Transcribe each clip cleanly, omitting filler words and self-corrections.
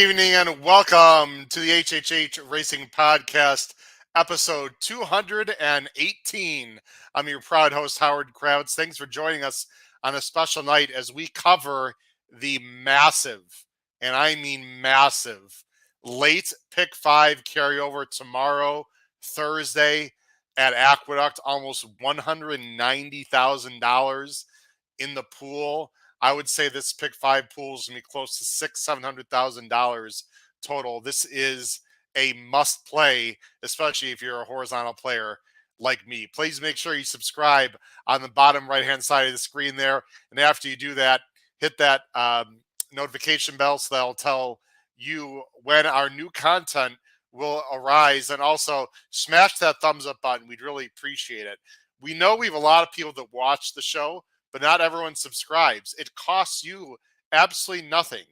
evening and welcome to the HHH Racing Podcast, episode 218. I'm your proud host, Howard Krauts. Thanks for joining us on a special night as we cover the massive, and I mean massive, late Pick 5 carryover tomorrow, Thursday, at Aqueduct. Almost $190,000 in the pool. I would say this Pick 5 pool is going to be close to $600,000-$700,000 total. This is a must play, especially if you're a horizontal player like me. Please make sure you subscribe on the bottom right-hand side of the screen there. And after you do that, hit that notification bell so that'll tell you when our new content will arise. And also smash that thumbs up button. We'd really appreciate it. We know we have a lot of people that watch the show, but not everyone subscribes. It costs you absolutely nothing.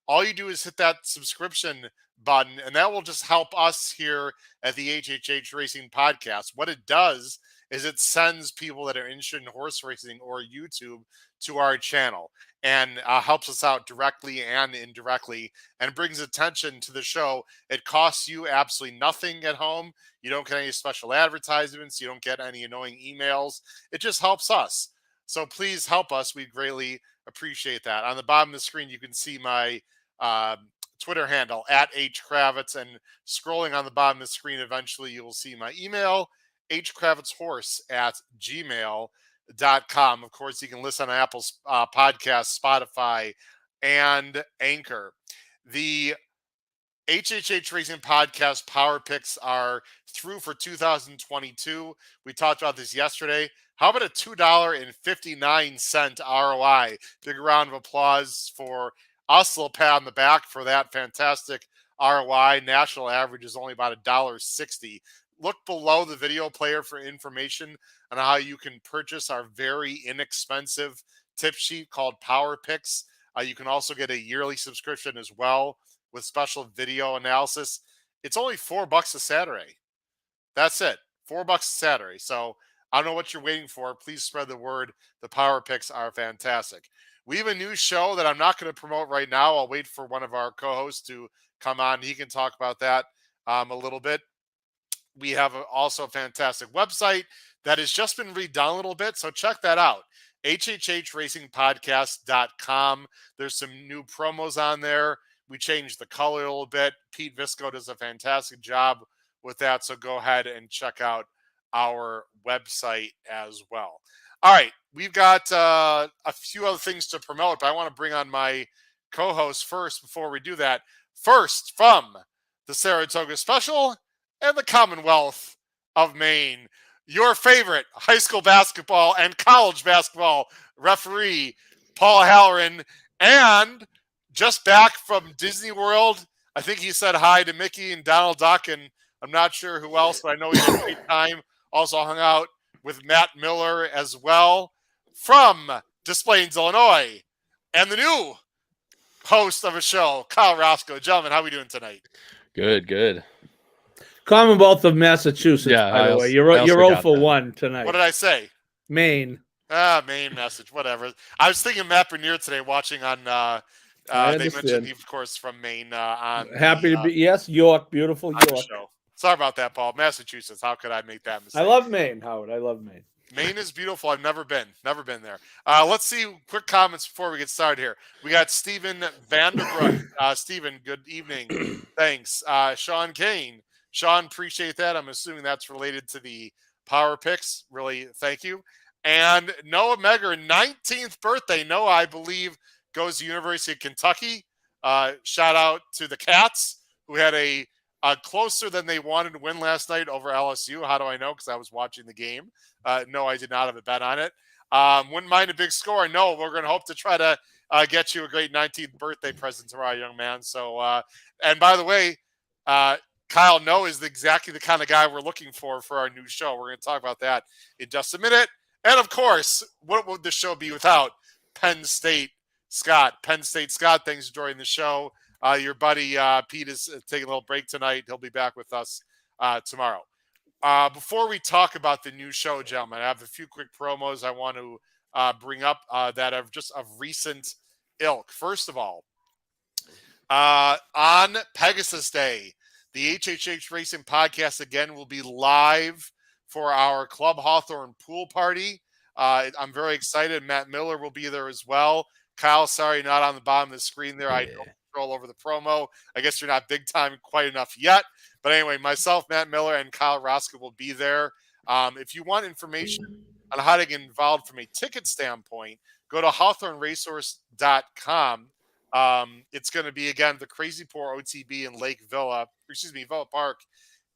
All you do is hit that subscription button, and that will just help us here at the HHH Racing Podcast. What it does is it sends people that are interested in horse racing or YouTube to our channel and helps us out directly and indirectly and brings attention to the show. It costs you absolutely nothing at home. You don't get any special advertisements. You don't get any annoying emails. It just helps us. So please help us. We'd greatly appreciate that. On the bottom of the screen, you can see my Twitter handle, @HKravitz. And scrolling on the bottom of the screen, eventually you will see my email, hkravitzhorse@gmail.com. Of course, you can listen on Apple Podcasts, Spotify, and Anchor. The HHH Racing Podcast Power Picks are through for 2022. We talked about this yesterday. How about a $2.59 ROI? Big round of applause for us. A little pat on the back for that fantastic ROI. National average is only about $1.60. Look below the video player for information on how you can purchase our very inexpensive tip sheet called Power Picks. You can also get a yearly subscription as well with special video analysis. It's only $4 a Saturday. That's it. $4 a Saturday. So I don't know what you're waiting for. Please spread the word. The Power Picks are fantastic. We have a new show that I'm not going to promote right now. I'll wait for one of our co-hosts to come on. He can talk about that a little bit. We have also a fantastic website that has just been redone a little bit, so check that out. hhhracingpodcast.com. There's some new promos on there. We changed the color a little bit. Pete Visco does a fantastic job with that, so go ahead and check out our website as well. All right, we've got a few other things to promote, but I want to bring on my co-host first before we do that. First, from the Saratoga Special and the Commonwealth of Maine, your favorite high school basketball and college basketball referee, Paul Halloran, and just back from Disney World. I think he said hi to Mickey and Donald Duck, and I'm not sure who else, but I know he had a great time. Also hung out with Matt Miller as well from Des Plaines, Illinois, and the new host of a show, Kyle Roscoe. Gentlemen, how are we doing tonight? Good. Commonwealth of Massachusetts, by the way. You're 0 for 1 tonight. What did I say? Maine. Maine message, whatever. I was thinking Matt Bernier today watching on they mentioned he, of course, from Maine. Happy to be, yes, York, beautiful York. Show. Sorry about that, Paul. Massachusetts, how could I make that mistake? I love Maine, Howard. I love Maine. Maine is beautiful. I've never been there. Let's see quick comments before we get started here. We got Stephen Vanderbrook. Stephen, good evening. Thanks. Sean Kane. Sean, appreciate that. I'm assuming that's related to the Power Picks. Really, thank you. And Noah Megger, 19th birthday. Noah, I believe, goes to University of Kentucky. Shout out to the Cats, who had a closer than they wanted to win last night over LSU. How do I know? Because I was watching the game. No, I did not have a bet on it. Wouldn't mind a big score. No, we're going to hope to try to get you a great 19th birthday present tomorrow, young man. So, and by the way, Kyle No is exactly the kind of guy we're looking for our new show. We're going to talk about that in just a minute. And of course, what would the show be without Penn State Scott? Penn State Scott, thanks for joining the show. Your buddy Pete is taking a little break tonight. He'll be back with us tomorrow. Before we talk about the new show, gentlemen, I have a few quick promos I want to bring up that are just of recent ilk. First of all, On Pegasus Day, the HHH Racing Podcast again will be live for our Club Hawthorne pool party. I'm very excited. Matt Miller will be there as well. Kyle, sorry, not on the bottom of the screen there. I don't control over the promo. I guess you're not big time quite enough yet. But anyway, myself, Matt Miller, and Kyle Roscoe will be there. If you want information on how to get involved from a ticket standpoint, go to hawthorneracehorse.com. It's going to be, again, the Crazy Poor OTB in Villa Park,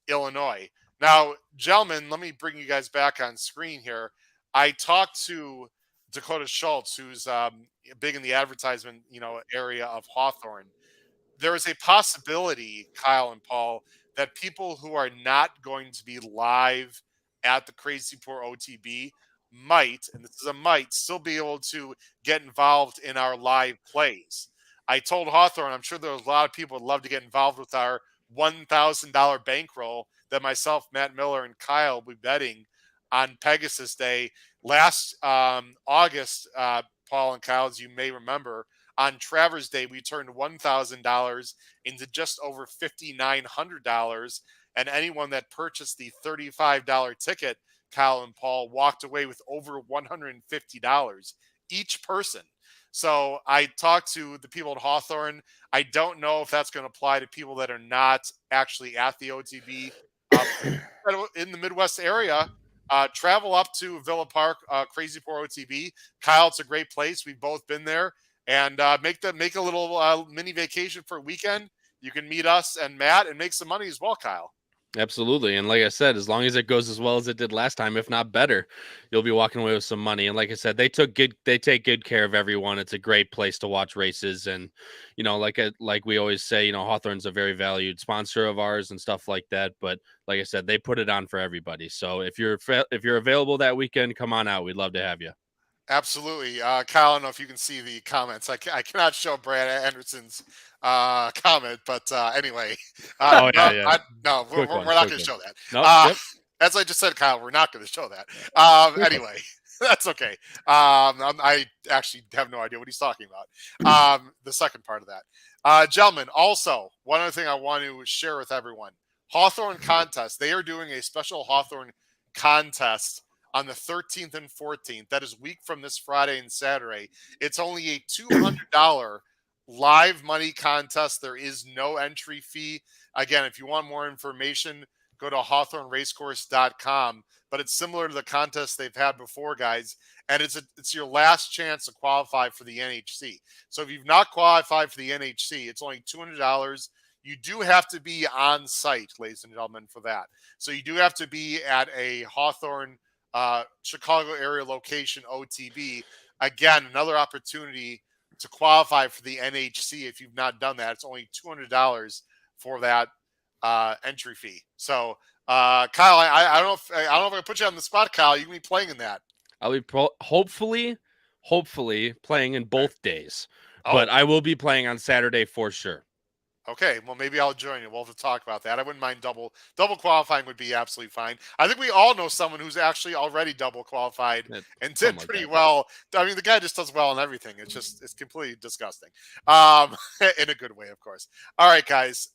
Illinois. Now, gentlemen, let me bring you guys back on screen here. I talked to Dakota Schultz, who's big in the advertisement, area of Hawthorne. There is a possibility, Kyle and Paul, that people who are not going to be live at the Crazy Poor OTB might, and this is a might, still be able to get involved in our live plays. I told Hawthorne, I'm sure there's a lot of people would love to get involved with our $1,000 bankroll that myself, Matt Miller, and Kyle will be betting on Pegasus Day. Last August, Paul and Kyle, as you may remember, on Travers Day, we turned $1,000 into just over $5,900. And anyone that purchased the $35 ticket, Kyle and Paul, walked away with over $150 each person. So I talked to the people at Hawthorne. I don't know if that's going to apply to people that are not actually at the OTB. In the Midwest area, travel up to Villa Park, Crazy Poor OTB. Kyle, it's a great place. We've both been there. And make a little mini vacation for a weekend. You can meet us and Matt and make some money as well, Kyle. Absolutely. And like I said, as long as it goes as well as it did last time, if not better, you'll be walking away with some money. And like I said, they take good care of everyone. It's a great place to watch races. And, like we always say, Hawthorne's a very valued sponsor of ours and stuff like that. But like I said, they put it on for everybody. So if you're available that weekend, come on out. We'd love to have you. Absolutely. Kyle, I don't know if you can see the comments. I cannot show Brad Anderson's comment, but anyway. We're not going to show that. Nope. As I just said, Kyle, we're not going to show that. Anyway, that's okay. I actually have no idea what he's talking about. The second part of that. Gentlemen, also, one other thing I want to share with everyone. Hawthorne Contest. They are doing a special Hawthorne Contest on the 13th and 14th. That is week from this Friday and Saturday. It's only a $200 live money contest. There is no entry fee. Again, if you want more information, go to hawthorneracecourse.com. But it's similar to the contest they've had before, guys. And it's your last chance to qualify for the NHC. So if you've not qualified for the NHC, it's only $200. You do have to be on site, ladies and gentlemen, for that. So you do have to be at a Hawthorne Chicago area location OTB. Again, another opportunity to qualify for the NHC. If you've not done that, it's only $200 for that entry fee. So, Kyle, I don't know if I can put you on the spot, Kyle. You can be playing in that. I'll be hopefully playing in both days, but I will be playing on Saturday for sure. Okay, well, maybe I'll join you. We'll have to talk about that. I wouldn't mind double qualifying would be absolutely fine. I think we all know someone who's actually already double qualified and did pretty well. I mean, the guy just does well on everything. It's completely disgusting, in a good way, of course. All right, guys.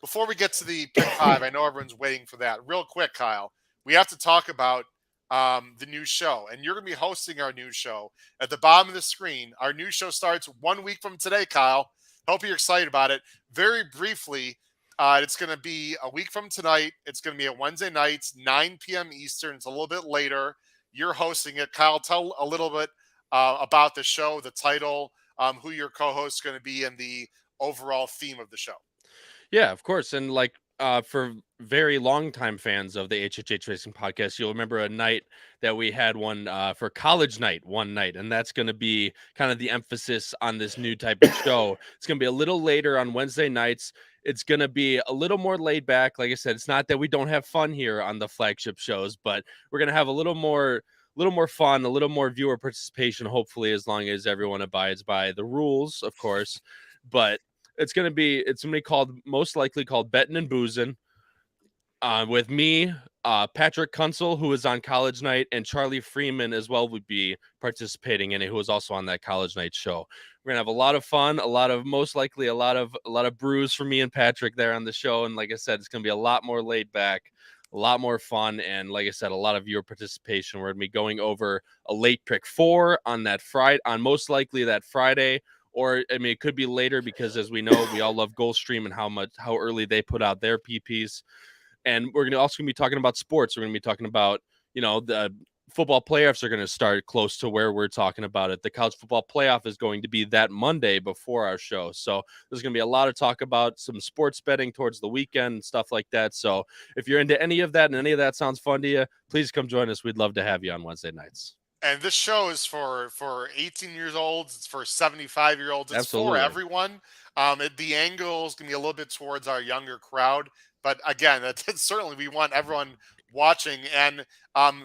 Before we get to the pick five, I know everyone's waiting for that. Real quick, Kyle, we have to talk about the new show, and you're going to be hosting our new show. At the bottom of the screen, our new show starts 1 week from today, Kyle. Hope you're excited about it. Very briefly, it's going to be a week from tonight. It's going to be at Wednesday nights, 9 p.m. Eastern. It's a little bit later. You're hosting it. Kyle, tell a little bit about the show, the title, who your co-host is going to be, and the overall theme of the show. Yeah, of course. And for very long-time fans of the HHH Racing Podcast, you'll remember a night that we had one for college night one night, and that's going to be kind of the emphasis on this new type of show. It's going to be a little later on Wednesday nights. It's going to be a little more laid back. Like I said, it's not that we don't have fun here on the flagship shows, but we're going to have a little more fun, a little more viewer participation, hopefully, as long as everyone abides by the rules, of course. But it's going to be most likely called Betting and Boozing. with me, Patrick Kunsel, who is on College Night, and Charlie Freeman as well would be participating in it, who was also on that College Night show. We're gonna have a lot of fun, most likely a lot of brews for me and Patrick there on the show. And like I said, it's gonna be a lot more laid back, a lot more fun, and like I said, a lot of your participation. We're gonna be going over a late pick 4 on that Friday, on most likely that Friday. Or I mean, it could be later because, as we know, we all love Gulfstream and how early they put out their PPs. And we're also going to be talking about sports. We're going to be talking about, the football playoffs are going to start close to where we're talking about it. The college football playoff is going to be that Monday before our show. So there's going to be a lot of talk about some sports betting towards the weekend and stuff like that. So if you're into any of that and any of that sounds fun to you, please come join us. We'd love to have you on Wednesday nights. And this show is for 18 years olds. It's for 75-year-olds. It's Absolutely. For everyone. The angle is going to be a little bit towards our younger crowd. But again, that's certainly we want everyone watching. And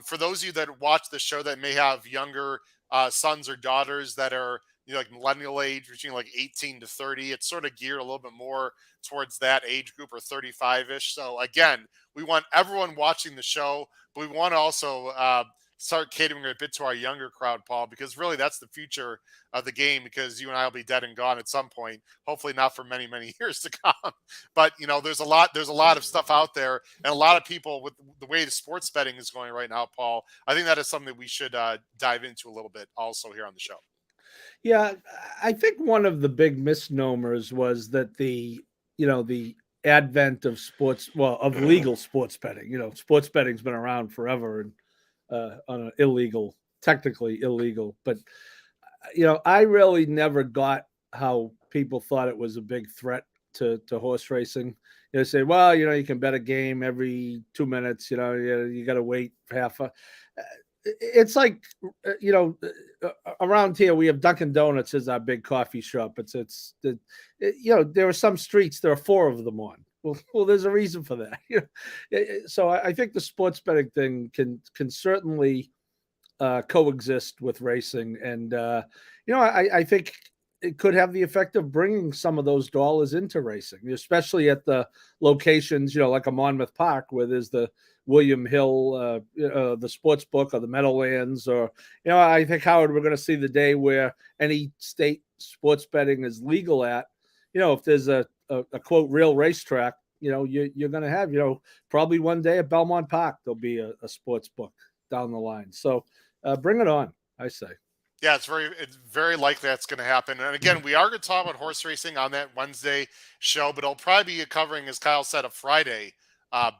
for those of you that watch the show that may have younger sons or daughters that are like millennial age, between like 18 to 30, it's sort of geared a little bit more towards that age group, or 35-ish. So again, we want everyone watching the show, but we want to also start catering a bit to our younger crowd, Paul, because really that's the future of the game, because you and I will be dead and gone at some point, hopefully not for many, many years to come. But, there's a lot of stuff out there, and a lot of people with the way the sports betting is going right now, Paul, I think that is something that we should dive into a little bit also here on the show. Yeah, I think one of the big misnomers was that the advent of of legal sports betting, sports betting's been around forever, and on an technically illegal, but I really never got how people thought it was a big threat to horse racing. Say, well, you can bet a game every 2 minutes. You got to wait half a. It's like, around here we have Dunkin' Donuts as our big coffee shop. There are some streets, there are 4 of them on. Well, there's a reason for that. So I think the sports betting thing can certainly coexist with racing, and I think it could have the effect of bringing some of those dollars into racing, especially at the locations, like a Monmouth Park, where there's the William Hill, the sports book, or the Meadowlands, or I think, Howard, we're going to see the day where any state sports betting is legal at. If there's a quote real racetrack, you're going to have, probably one day at Belmont Park, there'll be a sports book down the line. So bring it on, I say. Yeah, it's very likely that's going to happen. And again, we are going to talk about horse racing on that Wednesday show, but it'll probably be covering, as Kyle said, a Friday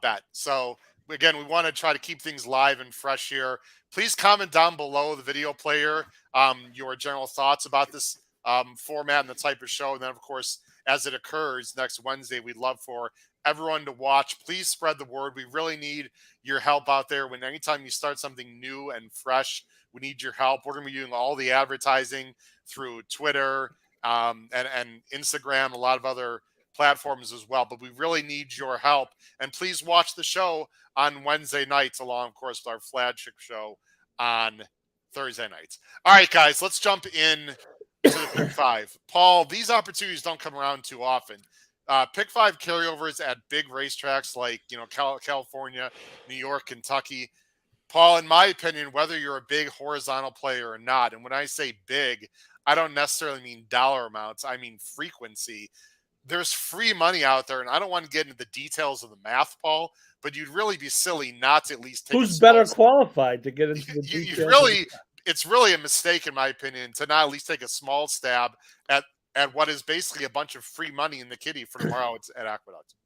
bet. So again, we want to try to keep things live and fresh here. Please comment down below the video player your general thoughts about this format and the type of show. And then, of course, as it occurs next Wednesday, we'd love for everyone to watch. Please spread the word. We really need your help out there. Anytime you start something new and fresh, we need your help. We're going to be doing all the advertising through Twitter and Instagram, a lot of other platforms as well. But we really need your help. And please watch the show on Wednesday nights, along, of course, with our flagship show on Thursday nights. All right, guys, let's jump in to the Pick 5. Paul, these opportunities don't come around too often. Pick 5 carryovers at big racetracks like, California, New York, Kentucky. Paul, in my opinion, whether you're a big horizontal player or not, and when I say big, I don't necessarily mean dollar amounts. I mean frequency. There's free money out there, and I don't want to get into the details of the math, Paul, but you'd really be silly not to at least take who's better qualified to get into the details. It's really a mistake, in my opinion, to not at least take a small stab at what is basically a bunch of free money in the kitty for tomorrow at Aqueduct.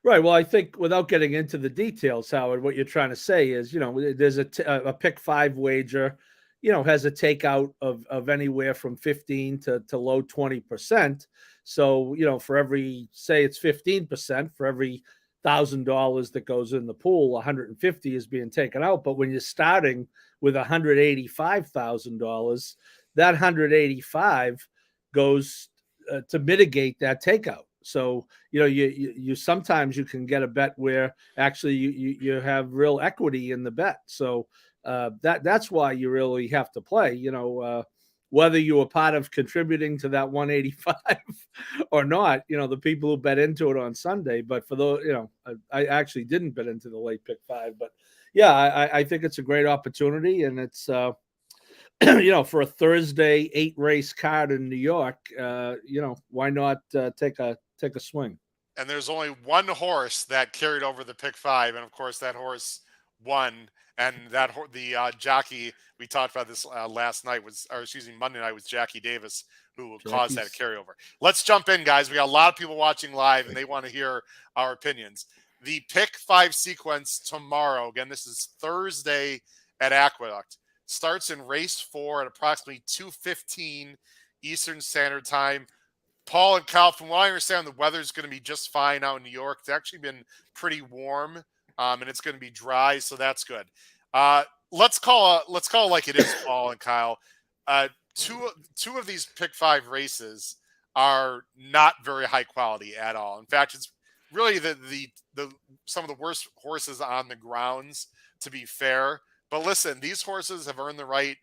Right. Well, I think without getting into the details, Howard, what you're trying to say is, there's a Pick 5 wager, has a takeout of anywhere from 15 to low 20%. So, for every, say it's 15%, for every $1,000 that goes in the pool, 150 is being taken out. But when you're starting with $185,000, that 185 goes to mitigate that takeout. So, you sometimes you can get a bet where actually you have real equity in the bet. So that's why you really have to play. whether you were part of contributing to that 185 or not, the people who bet into it on Sunday. But for those, I actually didn't bet into the late pick 5. But yeah, I think it's a great opportunity, and it's for a Thursday 8-race card in New York, why not take a swing? And there's only one horse that carried over the pick 5, and of course that horse won. And the jockey we talked about this last night Monday night was Jackie Davis, who caused that carryover. Let's jump in, guys. We got a lot of people watching live, and they want to hear our opinions. The pick 5 sequence tomorrow. Again, this is Thursday at Aqueduct. Starts in race 4 at approximately 2:15 Eastern Standard Time. Paul and Kyle, from what I understand, the weather's going to be just fine out in New York. It's actually been pretty warm, and it's going to be dry, so that's good. Let's call it like it is, Paul and Kyle. Two of these pick 5 races are not very high quality at all. In fact, it's really the some of the worst horses on the grounds, to be fair. But listen, these horses have earned the right,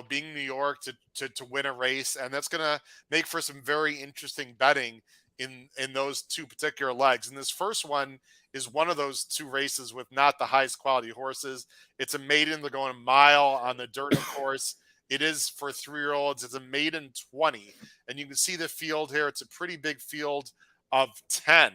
being New York, to win a race, and that's going to make for some very interesting betting in those two particular legs. And this first one is one of those 2 races with not the highest quality horses. It's a maiden. They're going a mile on the dirt, of course. It is for 3-year-olds. It's a maiden 20, and you can see the field here. It's a pretty big field of 10,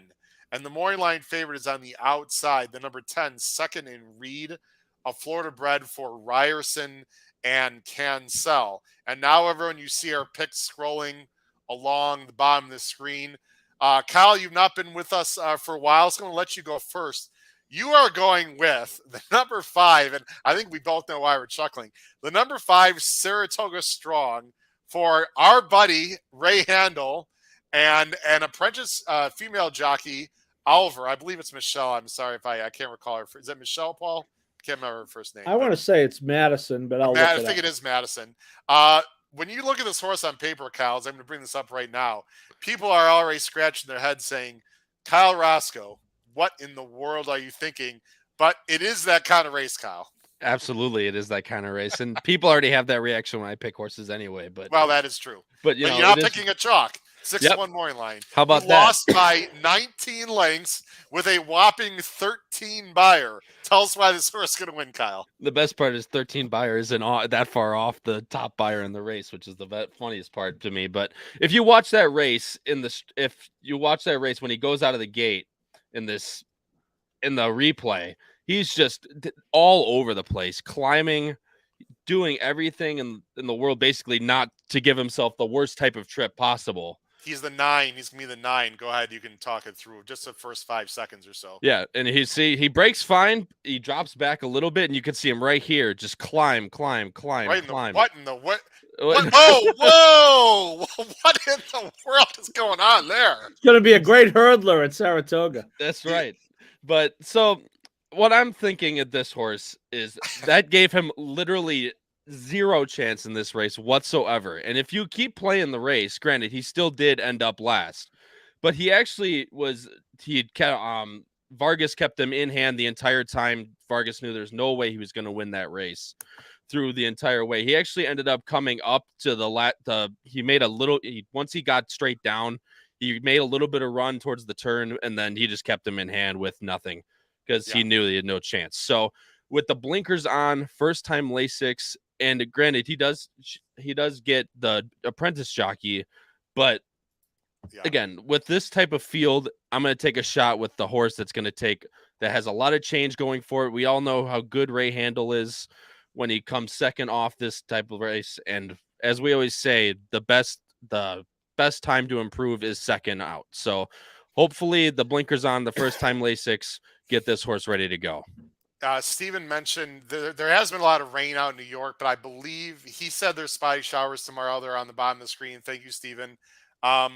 and the morning line favorite is on the outside. The number 10, second in Reed, a Florida bred for Ryerson and Cancel. And now, everyone, you see our picks scrolling along the bottom of the screen. Kyle, you've not been with us for a while, so I'm going to let you go first. You are going with the number 5, and I think we both know why we're chuckling. The number 5, Saratoga Strong, for our buddy Ray Handel and an apprentice female jockey, Oliver. I believe it's Michelle. I'm sorry if I can't recall her. Is that Michelle, Paul? Can't remember her first name. I want to say it's Madison, but I think it is Madison. When you look at this horse on paper, Kyle, I'm going to bring this up right now. People are already scratching their heads saying, Kyle Roscoe, what in the world are you thinking? But it is that kind of race, Kyle. Absolutely, it is that kind of race, and people already have that reaction when I pick horses anyway. But that is true. But you're not picking a chalk. 6-1 morning line. How about you that? Lost by 19 lengths with a whopping 13 buyer. Tell us why this horse is going to win, Kyle. The best part is 13 buyer isn't that far off the top buyer in the race, which is the funniest part to me. But if you watch that race when he goes out of the gate in the replay, he's just all over the place, climbing, doing everything in the world, basically not to give himself the worst type of trip possible. He's the 9. He's going to be the 9. Go ahead. You can talk it through just the first 5 seconds or so. Yeah. And he breaks fine. He drops back a little bit, and you can see him right here. Just climb. Right climb. What in the what? Whoa! What in the world is going on there? It's going to be a great hurdler at Saratoga. That's right. But so what I'm thinking of this horse is that gave him literally zero chance in this race whatsoever. And if you keep playing the race, granted, he still did end up last, but he actually Vargas kept him in hand the entire time. Vargas knew there's no way he was going to win that race through the entire way. He actually ended up coming up to once he got straight down, he made a little bit of run towards the turn, and then he just kept him in hand with nothing because he knew he had no chance. So with the blinkers on, first time Lasics, and granted, he does get the apprentice jockey, but again, with this type of field, I'm going to take a shot with the horse that has a lot of change going for it. We all know how good Ray Handel is when he comes second off this type of race. And as we always say, the best time to improve is second out. So hopefully the blinkers on, the first time Lasics, get this horse ready to go. Steven mentioned there has been a lot of rain out in New York, but I believe he said there's spotty showers tomorrow. They're on the bottom of the screen. Thank you, Steven. I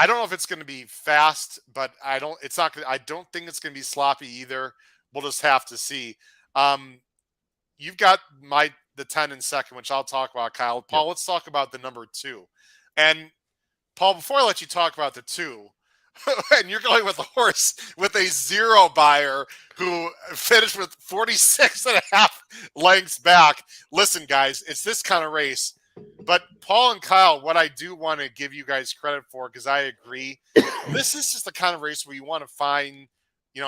don't know if it's going to be fast, but I don't think it's going to be sloppy either. We'll just have to see. You've got the 10 in second, which I'll talk about, Kyle. Paul, Let's talk about the number 2. And Paul, before I let you talk about the 2, and you're going with a horse with a 0 buyer who finished with 46.5 lengths back. Listen, guys, it's this kind of race But Paul and Kyle, what I do want to give you guys credit for, because I agree, this is just the kind of race where you want to find,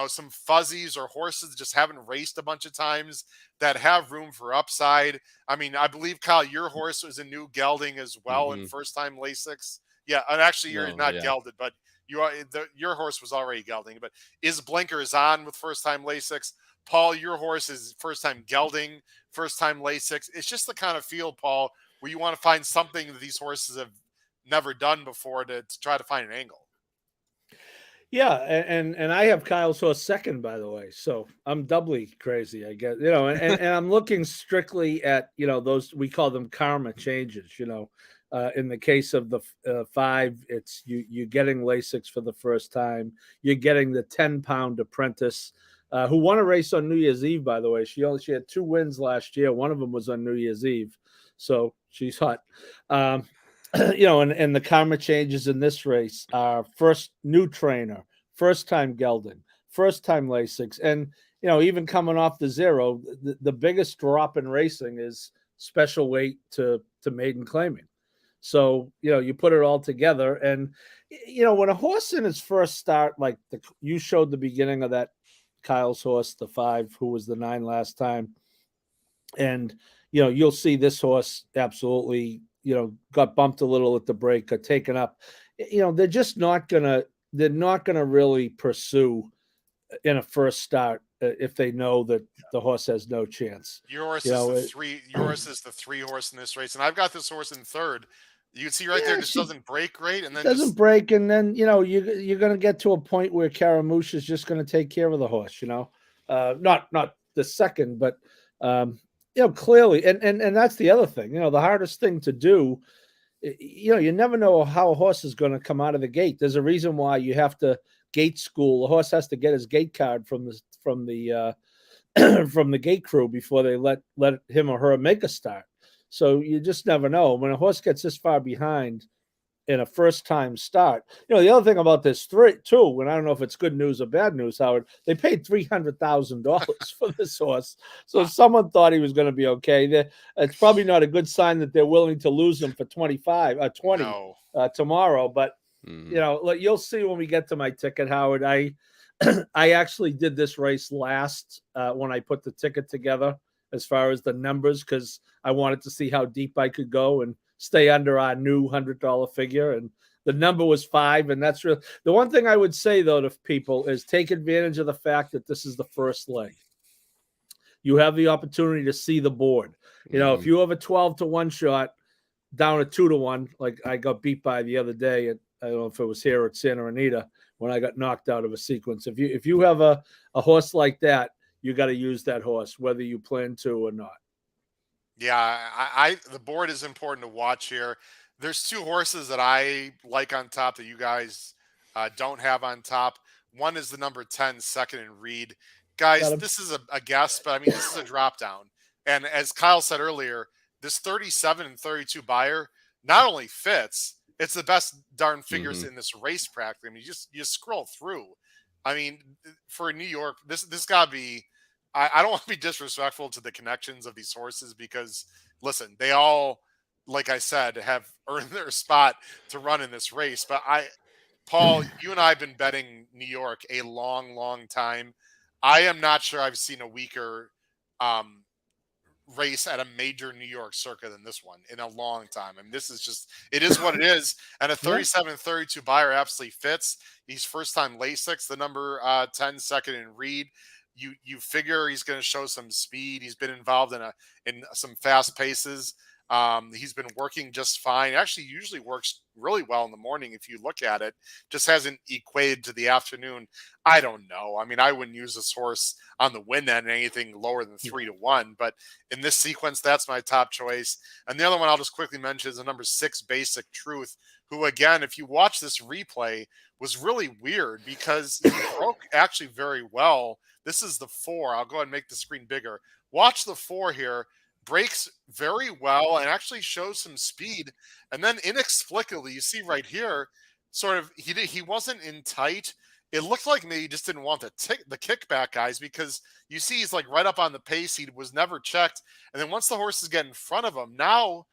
some fuzzies or horses that just haven't raced a bunch of times that have room for upside. I mean, I believe, Kyle, your horse was a new gelding as well in first time Lasix. Yeah, and actually you're No, not yeah. gelded, but your horse was already gelding. But is Blinkers on with first time Lasix? Paul, your horse is first time gelding, first time Lasix. It's just the kind of field, Paul, where you want to find something that these horses have never done before to try to find an angle. Yeah, and I have Kyle's horse second, by the way, so I'm doubly crazy, I guess. And I'm looking strictly at those, we call them karma changes. In the case of the 5, it's you're getting Lasix for the first time. You're getting the 10-pound apprentice, who won a race on New Year's Eve, by the way. She had 2 wins last year. One of them was on New Year's Eve, so she's hot. And the karma changes in this race are first new trainer, first time gelding, first time Lasix, and even coming off the 0, the biggest drop in racing is special weight to maiden claiming. So you put it all together, and when a horse in its first start, like you showed the beginning of that Kyle's horse, the 5, who was the 9 last time, and you'll see this horse absolutely got bumped a little at the break, got taken up. They're just not gonna really pursue in a first start if they know that the horse has no chance. Yours is the 3 horse in this race, and I've got this horse in third. You can see right there, just doesn't break great, and then doesn't break, and then you're going to get to a point where Caramouche is just going to take care of the horse. Not the second, but clearly, and that's the other thing. The hardest thing to do. You never know how a horse is going to come out of the gate. There's a reason why you have to gate school. The horse has to get his gate card from the from the gate crew before they let him or her make a start. So you just never know. When a horse gets this far behind in a first time start, the other thing about this too, and I don't know if it's good news or bad news, Howard, they paid $300,000 for this horse. So someone thought he was going to be okay. It's probably not a good sign that they're willing to lose him for 20 tomorrow. But you'll see when we get to my ticket, Howard. I actually did this race last when I put the ticket together, as far as the numbers, because I wanted to see how deep I could go and stay under our new $100 figure. And the number was 5. And that's real. The one thing I would say, though, to people is take advantage of the fact that this is the first leg. You have the opportunity to see the board. If you have a 12-1 shot down a 2-1, like I got beat by the other day, I don't know if it was here at Santa Anita when I got knocked out of a sequence. If you have a horse like that, you got to use that horse, whether you plan to or not. Yeah, the board is important to watch here. There's 2 horses that I like on top that you guys don't have on top. One is the number 10, Second and Reed. Guys, this is a guess, but I mean, this is a drop down. And as Kyle said earlier, this 37 and 32 buyer not only fits, it's the best darn figures in this race practically. I mean, you scroll through. I mean, for New York, this got to be. I don't want to be disrespectful to the connections of these horses because, listen, they all, like I said, have earned their spot to run in this race. But Paul, you and I have been betting New York a long, long time. I am not sure I've seen a weaker race at a major New York circuit than this one in a long time. I mean, this is just, it is what it is. And a 37 and 32 buyer absolutely fits. He's first time Lasix, the number 10, Second and Reed. You figure he's going to show some speed. He's been involved in some fast paces. He's been working just fine. Actually, usually works really well in the morning if you look at it. Just hasn't equated to the afternoon. I don't know. I mean, I wouldn't use this horse on the win end anything lower than 3-1. But in this sequence, that's my top choice. And the other one I'll just quickly mention is the number 6, Basic Truth, who, again, if you watch this replay, was really weird because he broke actually very well. This is the 4. I'll go ahead and make the screen bigger. Watch the 4 here. Breaks very well and actually shows some speed. And then inexplicably, you see right here, sort of, he wasn't in tight. It looked like maybe he just didn't want the kickback, guys, because you see he's like right up on the pace. He was never checked. And then once the horses get in front of him, now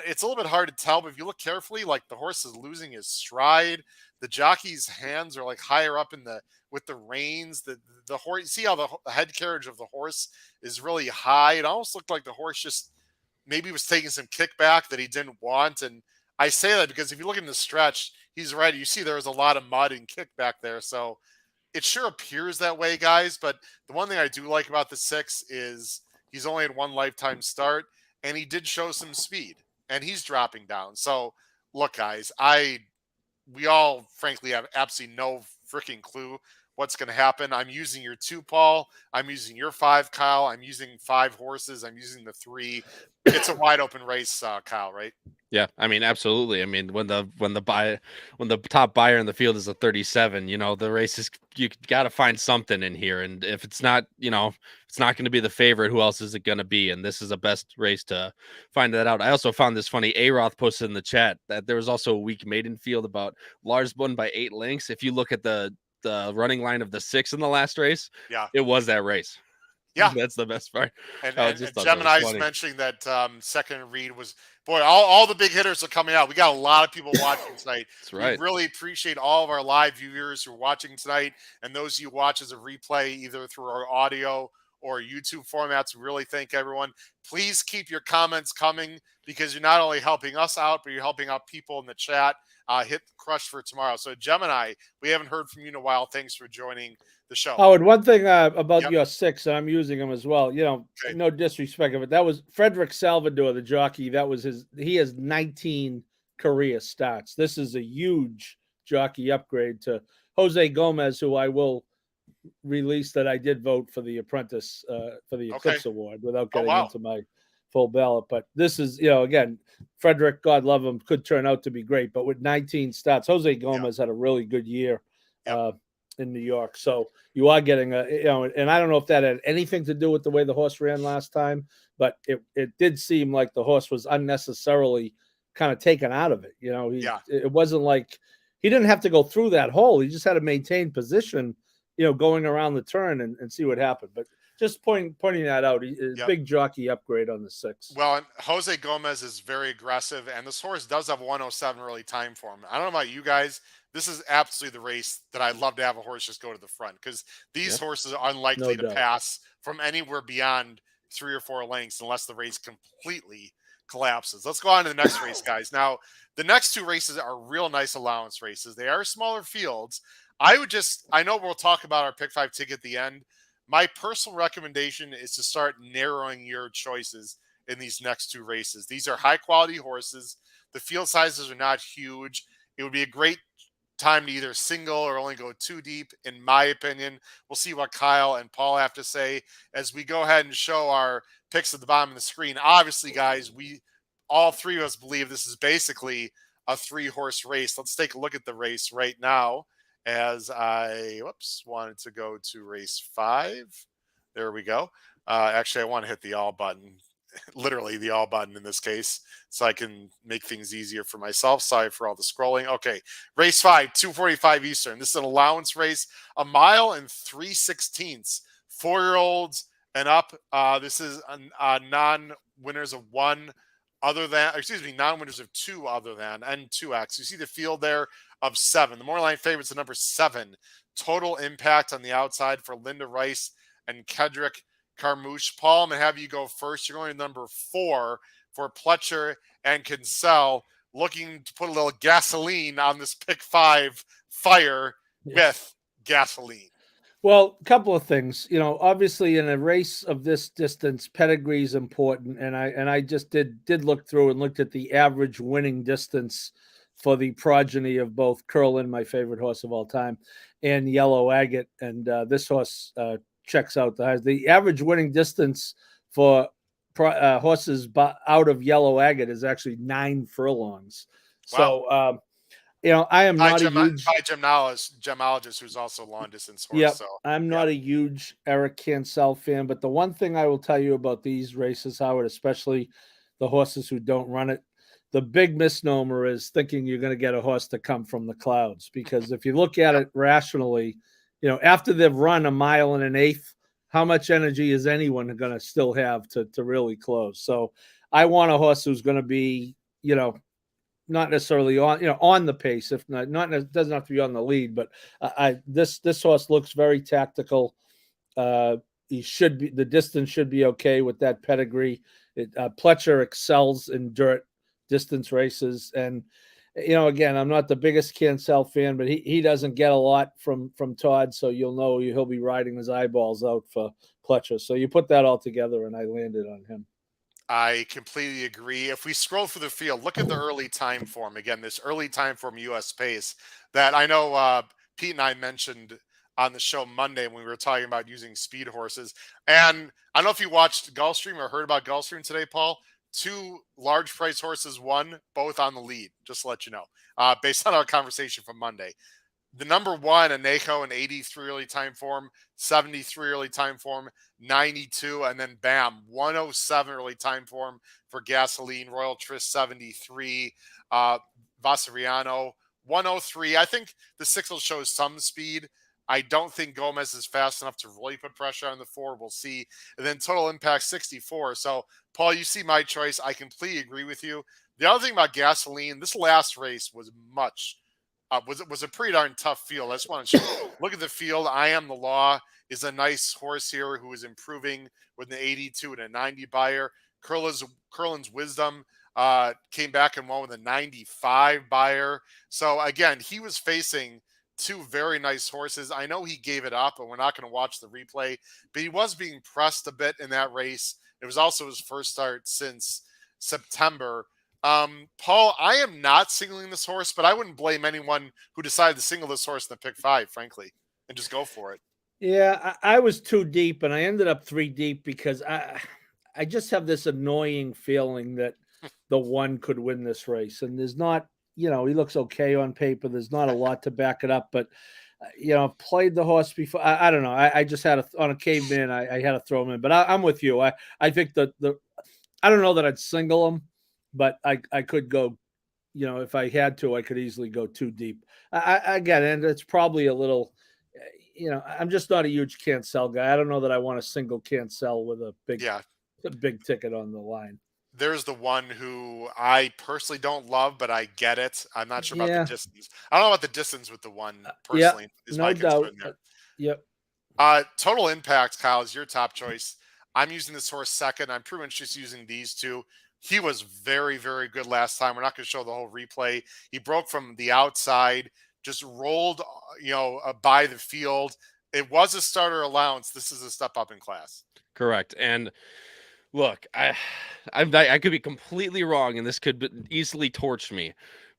it's a little bit hard to tell, but if you look carefully, like the horse is losing his stride. The jockey's hands are like higher up in the with the reins. The horse, you see how the head carriage of the horse is really high. It almost looked like the horse just maybe was taking some kickback that he didn't want. And I say that because if you look in the stretch, he's right. You see there was a lot of mud and kickback there. So it sure appears that way, guys. But the one thing I do like about the 6 is he's only had one lifetime start, and he did show some speed, and he's dropping down. So look, guys, we all frankly have absolutely no freaking clue what's going to happen. I'm using your 2, Paul. I'm using your 5, Kyle. I'm using 5 horses. I'm using the 3. It's a wide open race, Kyle, right? Yeah, I mean, absolutely. I mean, when the top buyer in the field is a 37, the race is, you got to find something in here. And if it's not, it's not going to be the favorite, who else is it going to be? And this is the best race to find that out. I also found this funny. A-Roth posted in the chat that there was also a weak maiden field about Lars won by 8 lengths. If you look at the running line of the 6 in the last race, yeah, it was that race. Yeah, that's the best part. And Gemini's mentioning that second read was, boy, all the big hitters are coming out. We got a lot of people watching tonight. That's right. We really appreciate all of our live viewers who are watching tonight, and those of you who watch as a replay either through our audio or YouTube formats. We really thank everyone. Please keep your comments coming, because you're not only helping us out, but you're helping out people in the chat. Hit the crush for tomorrow. So Gemini, we haven't heard from you in a while. Thanks for joining the show. Oh, and one thing about your 6, I'm using them as well. No disrespect of it. That was Frederick Salvador, the jockey. That was he has 19 career starts. This is a huge jockey upgrade to Jose Gomez, who I will release that I did vote for the Apprentice, for the Eclipse Award without getting into my full ballot. But this is, again, Frederick, God love him, could turn out to be great. But with 19 starts, Jose Gomez had a really good year in New York. So you are getting and I don't know if that had anything to do with the way the horse ran last time, but it did seem like the horse was unnecessarily kind of taken out of it. It wasn't like he didn't have to go through that hole. He just had to maintain position, going around the turn and see what happened. But just pointing that out, big jockey upgrade on the 6. Well, and Jose Gomez is very aggressive, and this horse does have 107 early time for him. I don't know about you guys. This is absolutely the race that I'd love to have a horse just go to the front, because these horses are unlikely to pass from anywhere beyond 3 or 4 lengths unless the race completely collapses. Let's go on to the next race, guys. Now, the next 2 races are real nice allowance races. They are smaller fields. I know we'll talk about our pick 5 ticket at the end. My personal recommendation is to start narrowing your choices in these next 2 races. These are high quality horses. The field sizes are not huge. It would be a great time to either single or only go 2 deep, in my opinion. We'll see what Kyle and Paul have to say as we go ahead and show our picks at the bottom of the screen. Obviously, guys, all 3 of us believe this is basically a 3-horse race. Let's take a look at the race right now, as I wanted to go to race 5. There we go. Actually, I want to hit the all button, literally the all button in this case, so I can make things easier for myself. Sorry for all the scrolling. Okay, race 5, 2:45 Eastern. This is an allowance race, 1 mile and 3/16. 4-year-olds and up. This is non-winners of 1 other than, non-winners of 2 other than, and 2X. You see the field there of 7. The Moorline favorites at number 7. Total Impact on the outside for Linda Rice and Kedrick Carmouche. Paul, I'm going to have you go first. You're going to number 4 for Pletcher and Kinsell, looking to put a little gasoline on this pick 5 fire with gasoline. Well, a couple of things. Obviously in a race of this distance, pedigree is important, and I just did look through and looked at the average winning distance for the progeny of both Curlin, my favorite horse of all time, and Yellow Agate, and this horse checks out the highs. The average winning distance for horses out of Yellow Agate is actually 9 furlongs. Wow. So, I am not a huge gemologist who's also long distance horse. Yeah, so, I'm not a huge Eric Cancel fan, but the one thing I will tell you about these races, Howard, especially the horses who don't run it, the big misnomer is thinking you're going to get a horse to come from the clouds. Because if you look at it rationally, after they've run 1 mile and 1/8, how much energy is anyone going to still have to really close? So I want a horse who's going to be, not necessarily on the pace, if not doesn't have to be on the lead, but this horse looks very tactical. He should be, the distance should be okay with that pedigree. Pletcher excels in dirt distance races, and again, I'm not the biggest Cancel fan, but he doesn't get a lot from Todd, so you'll know he'll be riding his eyeballs out for Pletcher. So you put that all together, and I landed on him. I completely agree. If we scroll through the field, look at the early time form. Again, this early time form US pace that I know Pete and I mentioned on the show Monday when we were talking about using speed horses. And I don't know if you watched Gulfstream or heard about Gulfstream today, Paul. 2 large price horses won, both on the lead, just to let you know, based on our conversation from Monday. The number 1, Anejo, an 83 early time form, 73 early time form, 92, and then bam, 107 early time form for Gasoline, Royal Tris 73, Vasariano 103. I think the 6 will show some speed. I don't think Gomez is fast enough to really put pressure on the 4. We'll see. And then Total Impact 64. So, Paul, you see my choice. I completely agree with you. The other thing about Gasoline, this last race was was a pretty darn tough field. I just want to look at the field. I Am the Law is a nice horse here who is improving with an 82 and a 90 buyer. Curlin's Wisdom came back and won with a 95 buyer. So again, he was facing 2 very nice horses. I know he gave it up, and we're not going to watch the replay, but he was being pressed a bit in that race. It was also his first start since September. Paul, I am not singling this horse, but I wouldn't blame anyone who decided to single this horse in the pick 5, frankly, and just go for it. Yeah, I was 2 deep, and I ended up 3 deep because I just have this annoying feeling that the 1 could win this race, and there's not, he looks okay on paper. There's not a lot to back it up, but played the horse before. I don't know. I just had on a caveman. I had to throw him in, but I'm with you. I think that I don't know that I'd single him, but I could go, if I had to, I could easily go 2 deep. Again, and it's probably a little, I'm just not a huge Cancel guy. I don't know that I want a single Cancel with a big ticket on the line. There's the one who I personally don't love, but I get it. I'm not sure about the distance. I don't know about the distance with the 1 personally. Is no my doubt. concern there. Yep. Total Impact, Kyle, is your top choice. I'm using this horse second. I'm pretty much just using these 2. He was very, very good last time. We're not going to show the whole replay. He broke from the outside, just rolled, by the field. It was a starter allowance. This is a step up in class. Correct. And look, I could be completely wrong, and this could easily torch me,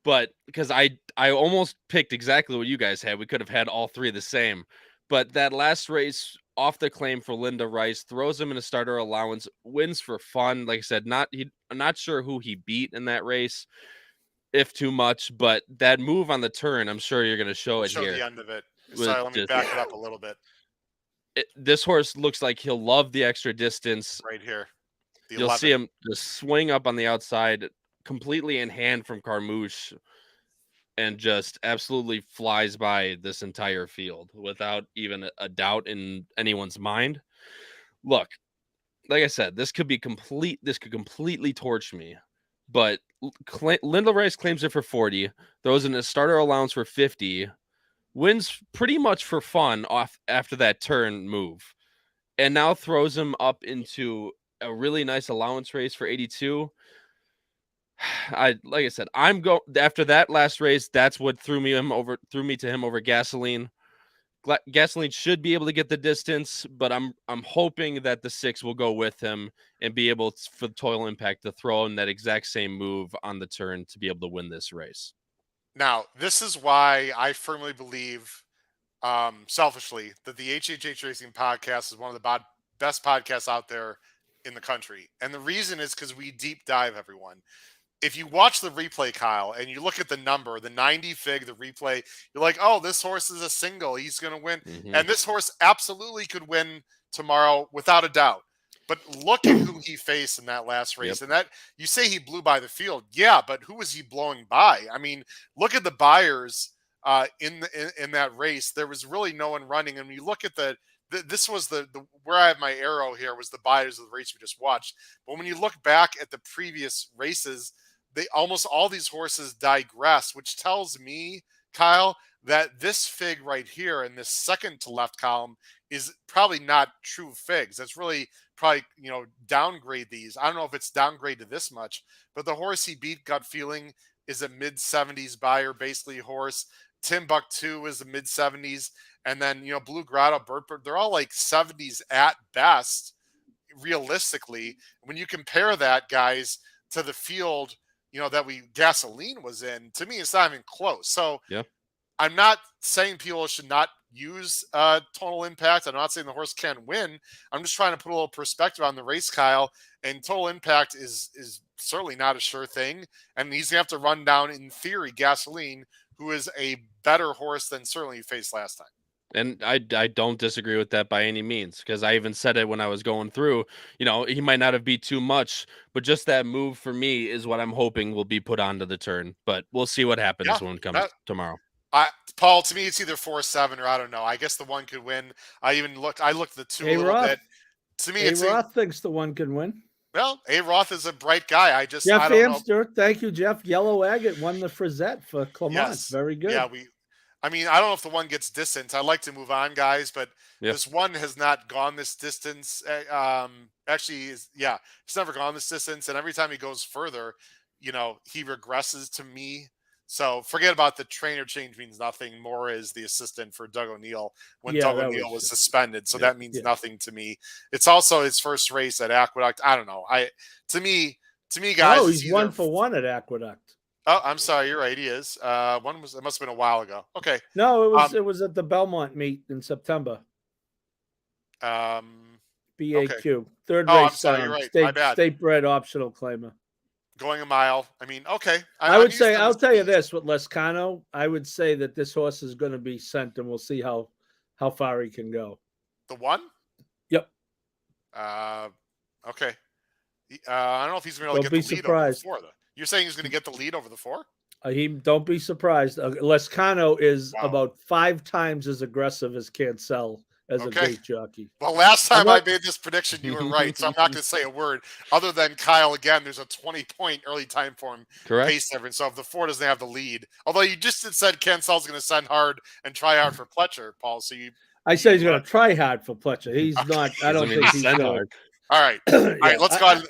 but because I almost picked exactly what you guys had. We could have had all 3 the same, but that last race off the claim for Linda Rice throws him in a starter allowance, wins for fun. Like I said, I'm not sure who he beat in that race, if too much, but that move on the turn, I'm sure you're going to show it here. The end of it. Sorry, let me back it up a little bit. This horse looks like he'll love the extra distance. Right here. You'll see him just swing up on the outside, completely in hand from Carmouche, and just absolutely flies by this entire field without even a doubt in anyone's mind. Look, like I said, this could completely torch me, but Linda Rice claims it for 40, throws in a starter allowance for 50, wins pretty much for fun off after that turn move, and now throws him up into a really nice allowance race for 82. Like I said, after that last race. That's what threw me to him over Gasoline. Gasoline should be able to get the distance, but I'm hoping that the 6 will go with him and be able for Total Impact to throw in that exact same move on the turn to be able to win this race. Now, this is why I firmly believe, selfishly, that the HHH Racing podcast is one of the best podcasts out there in the country. And the reason is because we deep dive everyone. If you watch the replay, Kyle, and you look at the number, the 90 fig, the replay, you're like, oh, this horse is a single. He's going to win. Mm-hmm. And this horse absolutely could win tomorrow without a doubt. But look at who he faced in that last race. Yep. And that, you say he blew by the field. Yeah, but who was he blowing by? I mean, look at the buyers in that race. There was really no one running. And when you look at the this was the where I have my arrow here was the buyers of the race we just watched. But when you look back at the previous races, they almost all these horses digress, which tells me, Kyle, that this fig right here in this second to left column is probably not true figs. That's really probably, downgrade these. I don't know if it's downgraded this much, but the horse he beat, Gut Feeling, is a mid 70s buyer, basically horse. Timbuktu is a mid 70s. And then, Blue Grotto, Bird, they're all like 70s at best, realistically. When you compare that, guys, to the field, that Gasoline was in, to me, it's not even close. So yeah. I'm not saying people should not use Tonal Impact. I'm not saying the horse can't win. I'm just trying to put a little perspective on the race, Kyle. And Tonal Impact is certainly not a sure thing. And he's going to have to run down, in theory, Gasoline, who is a better horse than certainly he faced last time. And I don't disagree with that by any means, because I even said it when I was going through, he might not have beat too much, but just that move for me is what I'm hoping will be put onto the turn. But we'll see what happens when it comes tomorrow. Paul, to me, it's either 4-7 or I don't know. I guess the one could win. I looked at the two a little bit. To me, Roth thinks the one can win. Well, A. Roth is a bright guy. Jeff I don't Amster, know. Thank you, Jeff. Yellow Agate won the Frisette for Clement. Yes. Very good. Yeah, I don't know if the one gets distance. I'd like to move on, guys, but this one has not gone this distance. It's never gone this distance, and every time he goes further, he regresses to me. So forget about the trainer change means nothing. More is the assistant for Doug O'Neill when Doug O'Neill was suspended. So that means nothing to me. It's also his first race at Aqueduct. I don't know. To me, guys. Oh, he's 1 for 1 at Aqueduct. Oh, I'm sorry. You're right. He is. It must have been a while ago. Okay. No, it was at the Belmont meet in September. BAQ. Okay. Third race. I'm sorry, you're right. My bad. State bred optional claimer. Going a mile. Okay. I'll tell you this with Lescano, I would say that this horse is going to be sent, and we'll see how far he can go. The one? Yep. Okay. I don't know if he's going to get the lead over the 4, though. You're saying he's going to get the lead over the 4? Don't be surprised. Lescano is about 5 times as aggressive as Cancel as a gate jockey. Well, last time I made this prediction, you were right, so I'm not going to say a word. Other than Kyle, again, there's a 20-point early time form pace difference. So if the 4 doesn't have the lead, although you just said Cancel's going to send hard and try hard for Pletcher, Paul. So I say he's going to try hard for Pletcher. He's not. I don't think he's going hard. All right, let's go on.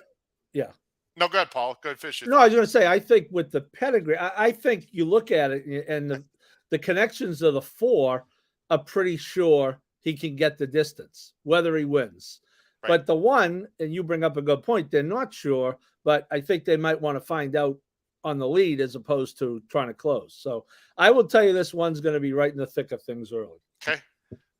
Yeah. No, go ahead, Paul. Go ahead, fish it. No, I was going to say, I think with the pedigree, I think you look at it and the connections of the 4 are pretty sure he can get the distance, whether he wins. Right. But the 1, and you bring up a good point, they're not sure, but I think they might want to find out on the lead as opposed to trying to close. So I will tell you this one's going to be right in the thick of things early. Okay.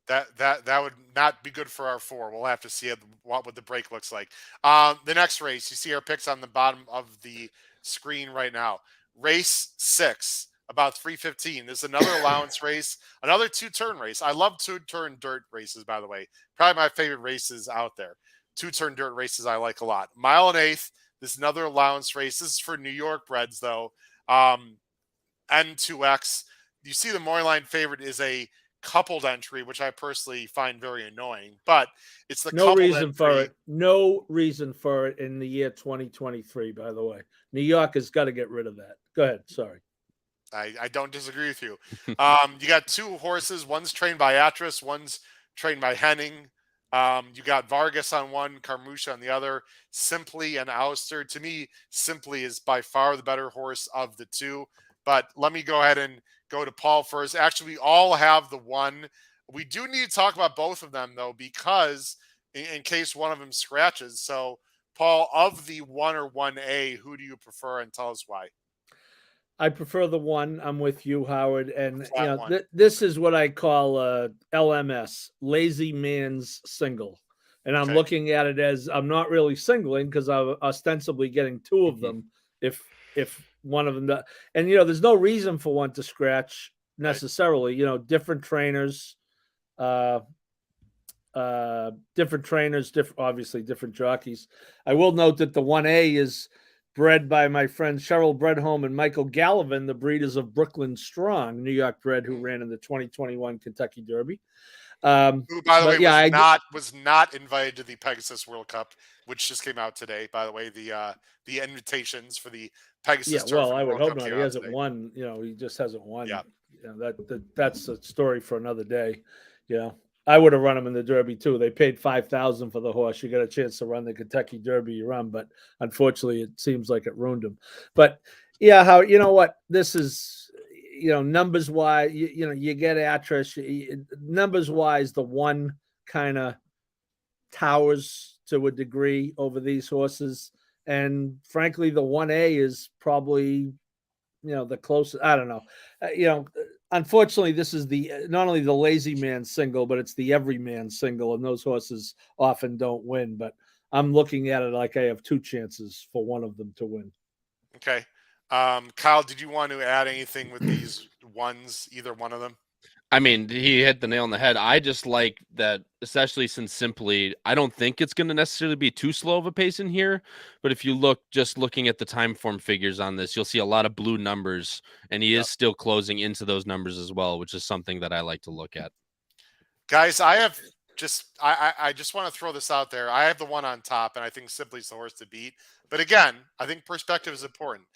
That would not be good for our 4. We'll have to see what the break looks like. The next race, you see our picks on the bottom of the screen right now. Race 6, about 3:15. This is another allowance race, another 2-turn race. I love 2-turn dirt races, by the way. Probably my favorite races out there. 2-turn dirt races I like a lot. 1 1/8. This is another allowance race. This is for New York breds, though. N2X. You see the morning line favorite is a coupled entry, which I personally find very annoying, but it's the no reason for it. No reason for it in the year 2023. By the way, New York has got to get rid of that. Go ahead. Sorry, I don't disagree with you. You got 2 horses. One's trained by Atras. One's trained by Henning. You got Vargas on one, Carmouche on the other. Simply and Ouster. To me, Simply is by far the better horse of the 2. But let me go ahead and go to Paul first. Actually, we all have the 1. We do need to talk about both of them, though, because in case one of them scratches. So, Paul, of the 1 or 1A, who do you prefer, and tell us why? I prefer the 1. I'm with you, Howard. And this is what I call LMS, Lazy Man's single. And I'm looking at it as I'm not really singling because I'm ostensibly getting 2 of them if one of them does. And, there's no reason for one to scratch necessarily. Different trainers, obviously different jockeys. I will note that the 1A is bred by my friends Cheryl Bredholm and Michael Gallivan, the breeders of Brooklyn Strong, New York bred, who ran in the 2021 Kentucky Derby. Who, by the way, but was not invited to the Pegasus World Cup, which just came out today. By the way, the invitations for the Pegasus Turf well, and I would World hope Cup not. came He out hasn't today. won. He just hasn't won. Yeah. That's a story for another day. I would have run him in the Derby too. They paid $5,000 for the horse. You got a chance to run the Kentucky Derby, you run, but unfortunately, it seems like it ruined him. But yeah, how what this is. Numbers wise, you get Atras. Numbers wise, the one kind of towers to a degree over these horses, and frankly, the 1A is probably the closest. I don't know. Unfortunately, this is not only the Lazy Man single, but it's the Everyman single, and those horses often don't win. But I'm looking at it like I have two chances for one of them to win. Okay. Kyle, did you want to add anything with these ones, either one of them? I mean, he hit the nail on the head. I just like that, especially since Simply, I don't think it's going to necessarily be too slow of a pace in here. But if you looking at the time form figures on this, you'll see a lot of blue numbers, and he is still closing into those numbers as well, which is something that I like to look at. Guys, I just want to throw this out there. I have the one on top, and I think Simply's the horse to beat. But again, I think perspective is important.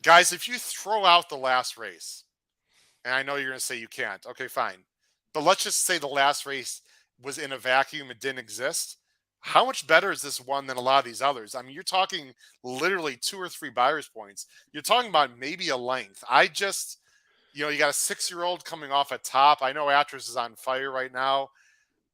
Guys, if you throw out the last race, and I know you're going to say you can't. Okay, fine. But let's just say the last race was in a vacuum. It didn't exist. How much better is this one than a lot of these others? I mean, you're talking literally 2 or 3 buyer's points. You're talking about maybe a length. You got a 6-year-old coming off a top. I know Atras is on fire right now.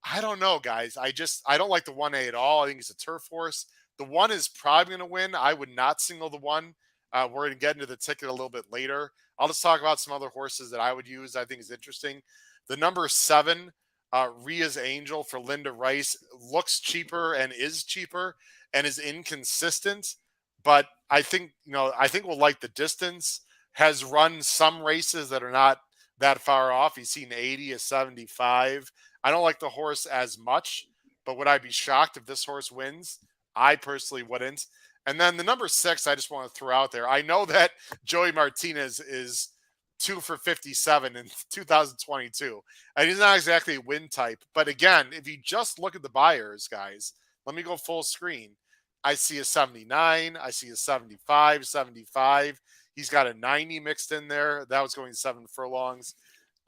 I don't know, guys. I don't like the 1A at all. I think it's a turf horse. The 1 is probably going to win. I would not single the 1. We're going to get into the ticket a little bit later. I'll just talk about some other horses that I would use. I think is interesting. The number 7, Ria's Angel for Linda Rice, looks cheaper and is cheaper and is inconsistent. But I think we'll like the distance. Has run some races that are not that far off. He's seen 80, a 75. I don't like the horse as much, but would I be shocked if this horse wins? I personally wouldn't. And then the number 6, I just want to throw out there. I know that Joey Martinez is 2 for 57 in 2022. And he's not exactly a win type. But again, if you just look at the buyers, guys, let me go full screen. I see a 79. I see a 75, 75. He's got a 90 mixed in there. That was going 7 furlongs.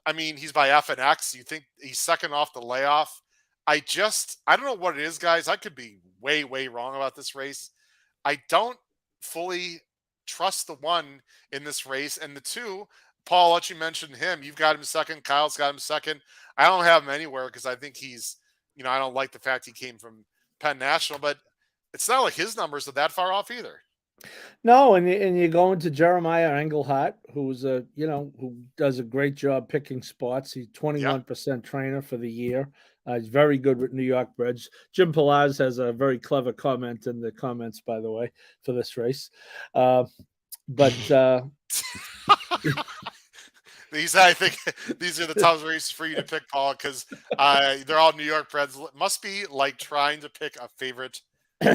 I mean, he's by FNX. You think he's second off the layoff. I don't know what it is, guys. I could be way, way wrong about this race. I don't fully trust the 1 in this race. And the 2, Paul, I'll let you mention him. You've got him second. Kyle's got him second. I don't have him anywhere because I think he's, I don't like the fact he came from Penn National, but it's not like his numbers are that far off either. No, and you go into Jeremiah Engelhardt, who's who does a great job picking spots. He's 21% trainer for the year. He's very good with New York breds. Jim Palaz has a very clever comment in the comments, by the way, for this race. I think these are the toughest races for you to pick, Paul, because they're all New York breds. Must be like trying to pick a favorite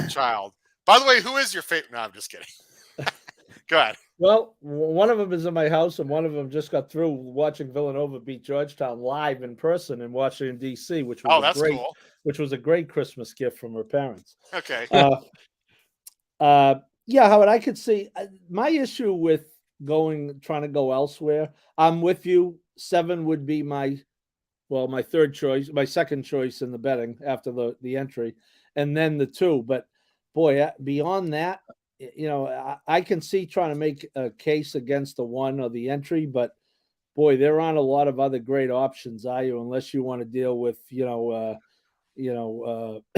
child. By the way, who is your favorite? No, I'm just kidding. Go ahead. Well, one of them is in my house, and one of them just got through watching Villanova beat Georgetown live in person in Washington, D.C., which was a great Christmas gift from her parents. Okay. Howard, I could see my issue with trying to go elsewhere. I'm with you. 7 would be my third choice, my second choice in the betting after the entry, and then the 2. But boy, beyond that, I can see trying to make a case against the 1 or the entry, but boy, there aren't a lot of other great options, are you? Unless you want to deal with,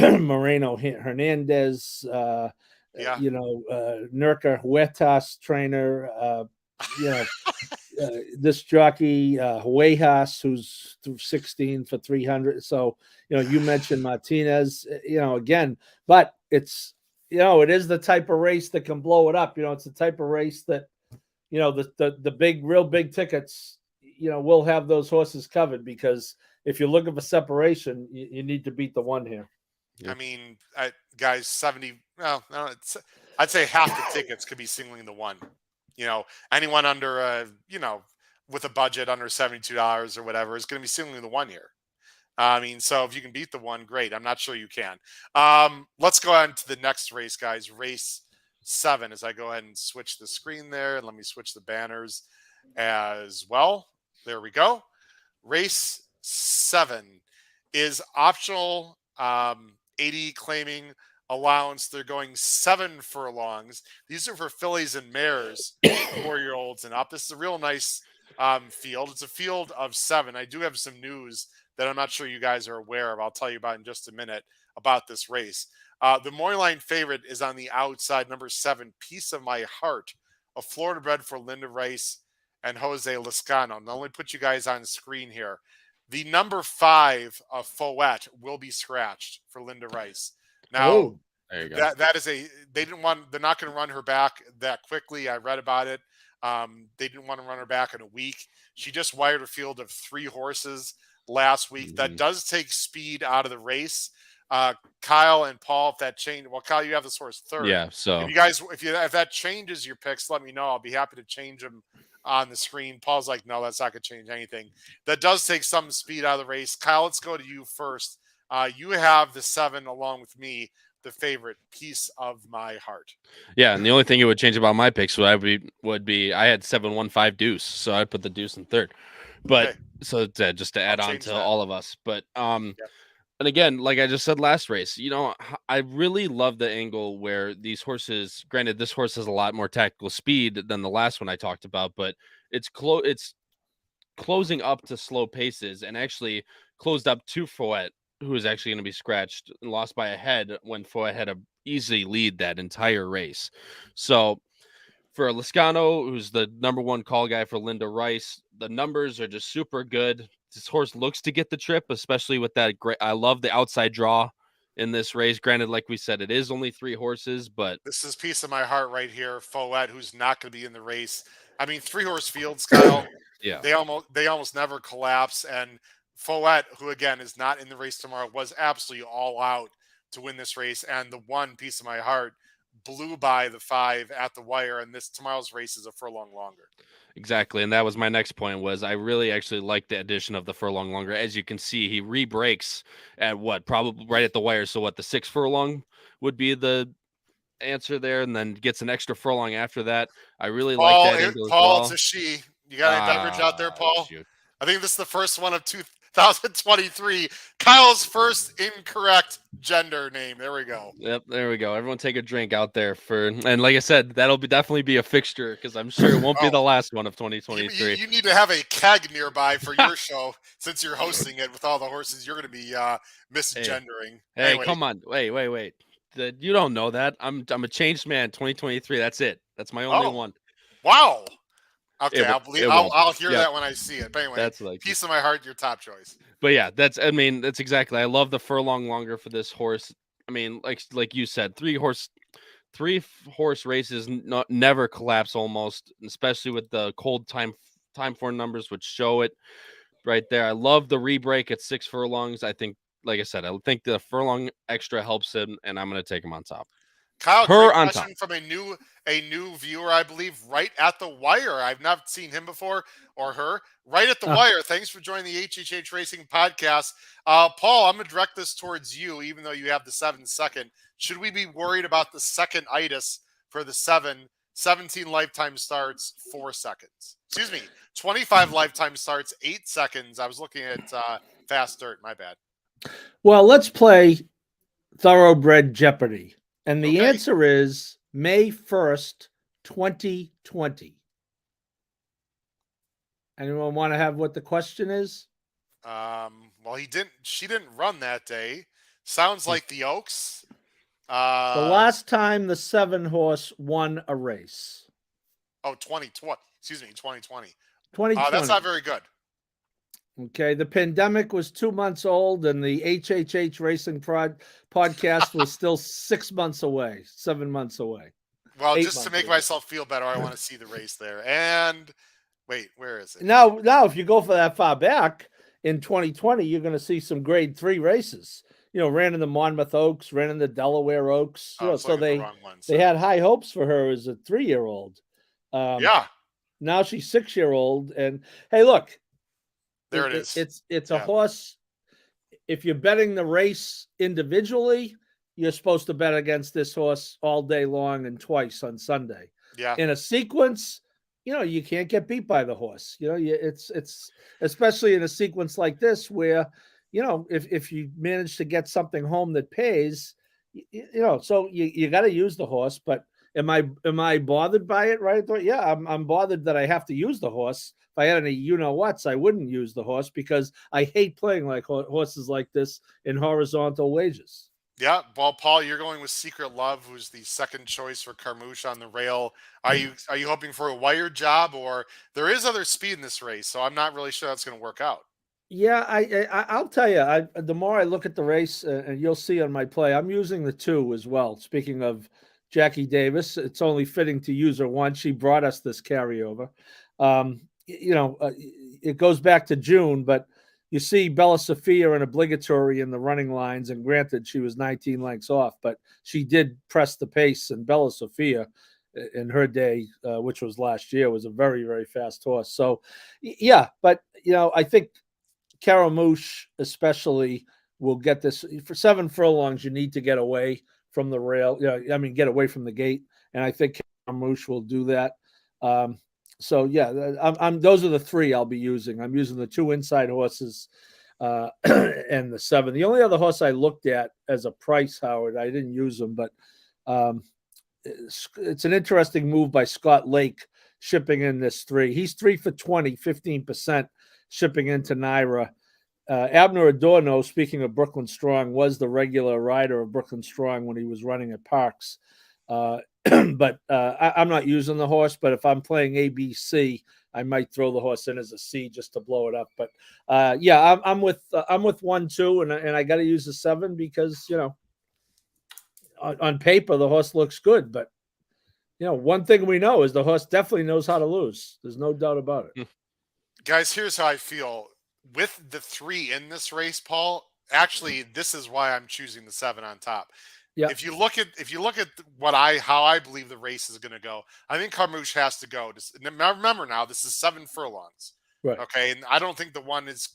Moreno Hernandez, Nurka Huertas trainer, this jockey, Huejas, who's 16 for 300. So, you mentioned Martinez, again, but it's, it is the type of race that can blow it up. It's the type of race that, the real big tickets, will have those horses covered, because if you're looking for separation, you need to beat the 1 here. I mean, guys, 70. Well, I'd say half the tickets could be singling the 1. Anyone under, with a budget under $72 or whatever is going to be singling the 1 here. I mean, so if you can beat the 1, great. I'm not sure you can. Let's go on to the next race, guys. Race 7. As I go ahead and switch the screen there, and let me switch the banners as well. There we go. Race 7 is optional 80 claiming allowance. They're going 7 furlongs. These are for fillies and mares, 4-year-olds and up. This is a real nice field. It's a field of 7. I do have some news that I'm not sure you guys are aware of. I'll tell you about in just a minute about this race. The morning line favorite is on the outside, number 7, Piece of My Heart, a Florida bred for Linda Rice and Jose Lescano. Now, let me put you guys on screen here. The number 5 of Fouette will be scratched for Linda Rice. Now, there you go. That is they're not going to run her back that quickly. I read about it. They didn't want to run her back in a week. She just wired a field of 3 horses last week. That does take speed out of the race. Kyle and Paul, if that change, well, Kyle, you have this horse 3rd. Yeah. So if that changes your picks, let me know. I'll be happy to change them on the screen. Paul's like, no, that's not going to change anything. That does take some speed out of the race. Kyle, let's go to you first. You have the 7 along with me, the favorite, Piece of My Heart. Yeah, and the only thing it would change about my picks would be I had 7-1-5 deuce, so I'd put the deuce in 3rd. But so just to add on to all of us. But and again, like I just said last race, I really love the angle where these horses, granted, this horse has a lot more tactical speed than the last one I talked about, but it's closing up to slow paces and actually closed up to Fouette, who is actually going to be scratched and lost by a head when Fouette had a easy lead that entire race. So for Lescano, who's the number 1 call guy for Linda Rice, the numbers are just super good. This horse looks to get the trip, especially with that great. I love the outside draw in this race. Granted, like we said, it is only 3 horses, but this is Piece of My Heart right here. Fouette, who's not going to be in the race. I mean, 3-horse fields, Kyle. Yeah, they almost never collapse. And Fouette, who again is not in the race tomorrow, was absolutely all out to win this race. And the 1, Piece of My Heart, blew by the 5 at the wire. And tomorrow's race is a furlong longer. Exactly, and that was my next point. Was I really actually like the addition of the furlong longer? As you can see, he re-breaks at probably right at the wire. So the 6 furlong would be the answer there, and then gets an extra furlong after that. I really like that angle as well. It's a she. You got any beverage out there, Paul? Shoot. I think this is the first one of 2023. Kyle's first incorrect gender name. There we go. Yep, there we go. Everyone take a drink out there and like I said, that'll definitely be a fixture because I'm sure it won't be the last one of 2023. You need to have a keg nearby for your show since you're hosting it with all the horses you're going to be misgendering. Hey, anyway. Come on. Wait. You don't know that. I'm a changed man 2023. That's it. That's my only one. Wow. Okay, I'll hear that when I see it. But anyway, that's like Piece of My Heart, your top choice. But yeah, that's exactly. I love the furlong longer for this horse. I mean, like you said, 3-horse races never collapse almost, especially with the cold time for numbers, which show it right there. I love the re-break at 6 furlongs. I think, like I said, I think the furlong extra helps him, and I'm going to take him on top. Kyle, great question from a new viewer, I believe, right at the wire. I've not seen him before or her. Right at the wire. Thanks for joining the HHH Racing Podcast. Paul, I'm going to direct this towards you, even though you have the 7-second. Should we be worried about the second itis for the 17 lifetime starts, 4 seconds? Excuse me, 25 lifetime starts, 8 seconds. I was looking at Fast Dirt. My bad. Well, let's play Thoroughbred Jeopardy. And the answer is May 1st, 2020. Anyone want to have what the question is? Well, she didn't run that day. Sounds like the Oaks. The last time the 7-horse won a race. Oh, 2020. Excuse me, 2020. 2020. That's not very good. Okay, the pandemic was 2 months old, and the HHH Racing podcast was still 6 months away, 7 months away. Well, just to make myself feel better, I want to see the race there. And wait, where is it? Now, if you go for that far back in 2020, you're going to see some Grade 3 races. Ran in the Monmouth Oaks, ran in the Delaware Oaks. So they had high hopes for her as a 3-year-old. Yeah. Now she's 6-year-old, and hey, look. There it is. It's a horse. if you're betting the race individually, you're supposed to bet against this horse all day long and twice on Sunday. Yeah. In a sequence, you can't get beat by the horse. It's especially in a sequence like this where, if you manage to get something home that pays, so you got to use the horse. But am I bothered by it? Right? Yeah, I'm bothered that I have to use the horse. If I had any whats, I wouldn't use the horse because I hate playing like horses like this in horizontal wages. Yeah, well, Paul, you're going with Secret Love, who's the second choice for Carmouche on the rail. Are you hoping for a wired job, or there is other speed in this race? So I'm not really sure that's going to work out. Yeah, I'll tell you. The more I look at the race, and you'll see on my play, I'm using the 2 as well. Speaking of Jackie Davis, it's only fitting to use her once. She brought us this carryover. It goes back to June, but you see Bella Sophia and Obligatory in the running lines, and granted, she was 19 lengths off, but she did press the pace, and Bella Sophia in her day, which was last year, was a very, very fast horse. So, yeah, but, I think Carryover especially will get this. For 7 furlongs, you need to get away from the rail. Get away from the gate, and I think Carryover will do that. So yeah, those are the 3 I'll be using. I'm using the 2 inside horses and the 7. The only other horse I looked at as a price, Howard, I didn't use him, but it's an interesting move by Scott Lake shipping in this 3. He's 3 for 20, 15% shipping into Naira. Abner Adorno, speaking of Brooklyn Strong, was the regular rider of Brooklyn Strong when he was running at Parks. But I'm not using the horse. But if I'm playing ABC, I might throw the horse in as a C just to blow it up. But I'm with 1-2, and I got to use the 7 because on paper the horse looks good. But one thing we know is the horse definitely knows how to lose. There's no doubt about it. Guys, here's how I feel with the 3 in this race, Paul. Actually, this is why I'm choosing the 7 on top. Yeah. If you look at how I believe the race is going to go, I think Carmouche has to go. Remember now, this is 7 furlongs. Right. Okay, and I don't think the one is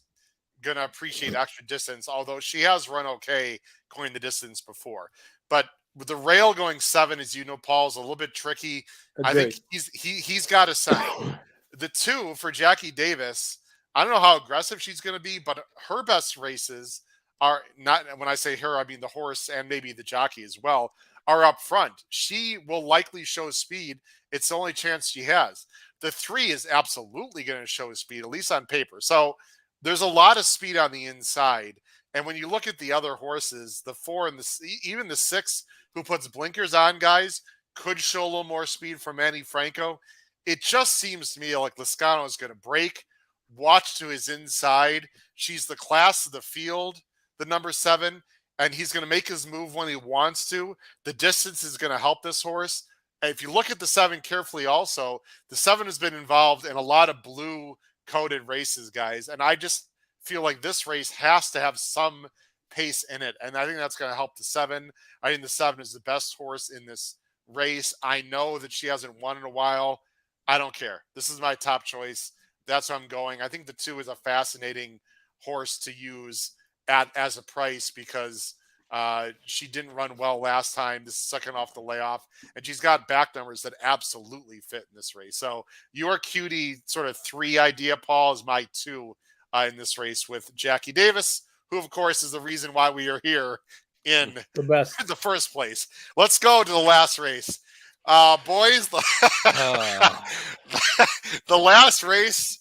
going to appreciate extra distance, although she has run okay going the distance before. But with the rail going 7, as you know, Paul, is a little bit tricky. Agreed. I think he's got a sign. The 2 for Jackie Davis, I don't know how aggressive she's going to be, but her best races are not, when I say her, I mean the horse and maybe the jockey as well, are up front. She will likely show speed. It's the only chance she has. The 3 is absolutely going to show speed, at least on paper. So there's a lot of speed on the inside. And when you look at the other horses, the 4 and even the 6 who puts blinkers on, guys, could show a little more speed from Manny Franco. It just seems to me like Lescano is going to break, watch to his inside. She's the class of the field, the number 7, and he's going to make his move when he wants to. The distance is going to help this horse. And if you look at the 7 carefully also, the 7 has been involved in a lot of blue-coated races, guys, and I just feel like this race has to have some pace in it, and I think that's going to help the 7. I think the 7 is the best horse in this race. I know that she hasn't won in a while. I don't care. This is my top choice. That's where I'm going. I think the 2 is a fascinating horse to use as a price because she didn't run well last time. This is second off the layoff, and she's got back numbers that absolutely fit in this race. So your cutie sort of 3 idea, Paul, is my 2 in this race with Jackie Davis, who of course is the reason why we are here in the first place. Let's go to the last race. Boys, the last race.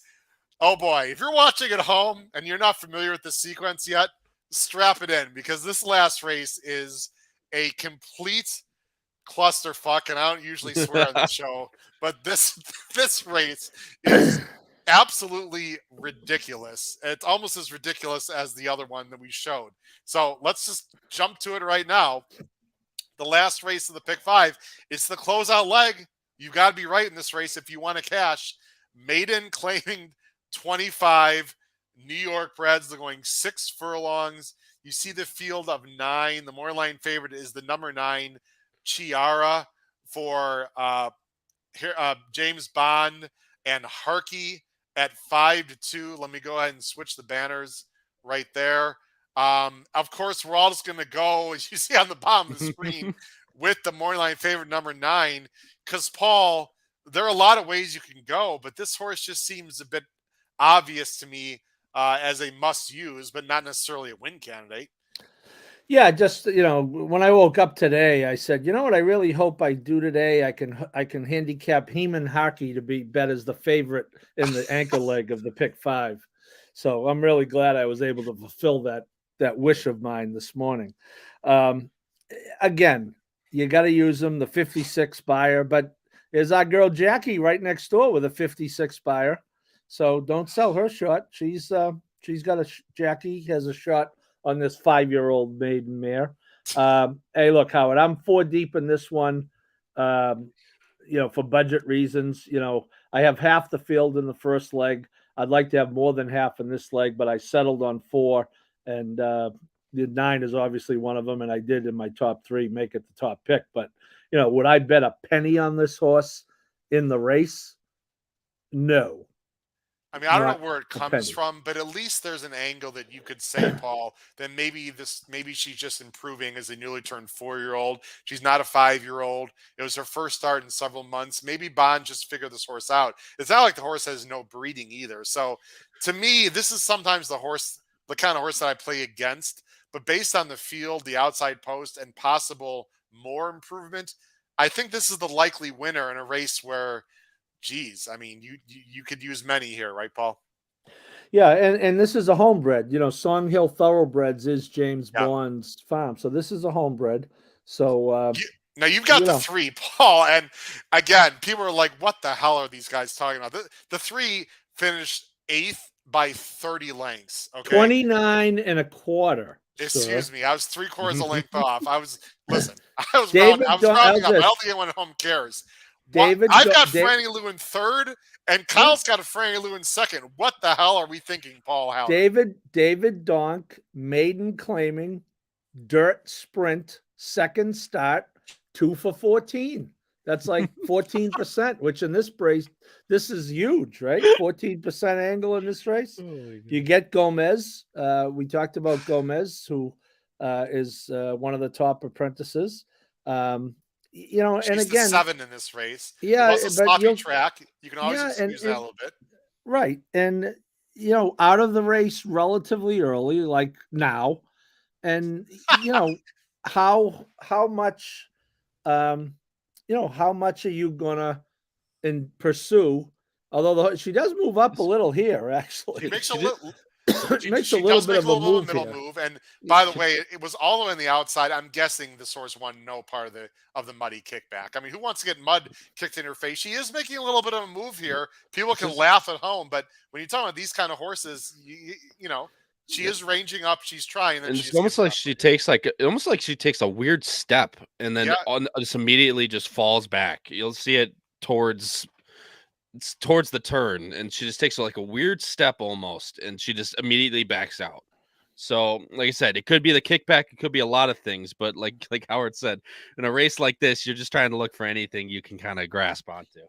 Oh boy, if you're watching at home and you're not familiar with the sequence yet, strap it in because this last race is a complete clusterfuck, and I don't usually swear on the show, but this race is absolutely ridiculous. It's almost as ridiculous as the other one that we showed. So let's just jump to it right now. The last race of the pick 5, it's the closeout leg. You got to be right in this race if you want to cash. Maiden claiming 25. New York breds. They're going 6 furlongs. You see the field of 9. The more line favorite is the number 9, Chiara, for James Bond and Harkey at 5-2. Let me go ahead and switch the banners right there. Of course, we're all just going to go, as you see on the bottom of the screen, with the morning line favorite number 9. Because, Paul, there are a lot of ways you can go, but this horse just seems a bit obvious to me as a must-use, but not necessarily a win candidate. Yeah, just when I woke up today, I said, you know what I really hope I do today? I can handicap Heman Hockey to be bet as the favorite in the anchor leg of the pick 5. So I'm really glad I was able to fulfill that wish of mine this morning. Again, you got to use them, the 56 buyer, but there's our girl Jackie right next door with a 56 buyer. So don't sell her short. She's got Jackie has a shot on this 5-year-old maiden mare. Hey, look, Howard, I'm 4 deep in this one. For budget reasons. I have half the field in the first leg. I'd like to have more than half in this leg, but I settled on 4, and the 9 is obviously one of them, and I did in my top 3 make it the top pick. But would I bet a penny on this horse in the race? No. I mean, I don't know where it comes from, but at least there's an angle that you could say, Paul, that maybe she's just improving as a newly turned 4-year-old. She's not a 5-year-old. It was her first start in several months. Maybe Bond just figured this horse out. It's not like the horse has no breeding either. So to me, this is sometimes the kind of horse that I play against. But based on the field, the outside post, and possible more improvement, I think this is the likely winner in a race where, geez, I mean, you could use many here, right, Paul? Yeah, and this is a homebred. Song Hill Thoroughbreds is James Bond's farm, so this is a homebred. So now you've got the 3, Paul, and again, people are like, "What the hell are these guys talking about?" The 3 finished 8th by 30 lengths. Okay, 29 1/4. Excuse me, I was 3/4 a length off. I was rounding up. I don't think anyone at home cares. I've got Franny Lou in 3rd, and Kyle's got a Franny Lou in 2nd. What the hell are we thinking, Paul? How? David Donk, maiden claiming, dirt sprint, 2nd start, 2 for 14. That's like 14%, which in this race, this is huge, right? 14% angle in this race. You get Gomez. We talked about Gomez, who is one of the top apprentices. She's and again, the 7 in this race. Yeah, it was a sloppy track. You can always use that a little bit, right? And out of the race relatively early, like now, and how much, how much are you gonna pursue? Although she does move up a little here, actually. She makes a little. She makes a little bit of a move middle move, and by the way, it was all the way on the outside. I'm guessing the source won no part of the muddy kickback. I mean, who wants to get mud kicked in her face? She is making a little bit of a move here. People can laugh at home, but when you're talking about these kind of horses, she is ranging up. She's trying, and it's almost like she takes a weird step, and then just immediately just falls back. You'll see it towards the turn, and she just takes like a weird step almost, and she just immediately backs out. So like I said, it could be the kickback, it could be a lot of things, but like Howard said, in a race like this, you're just trying to look for anything you can kind of grasp onto.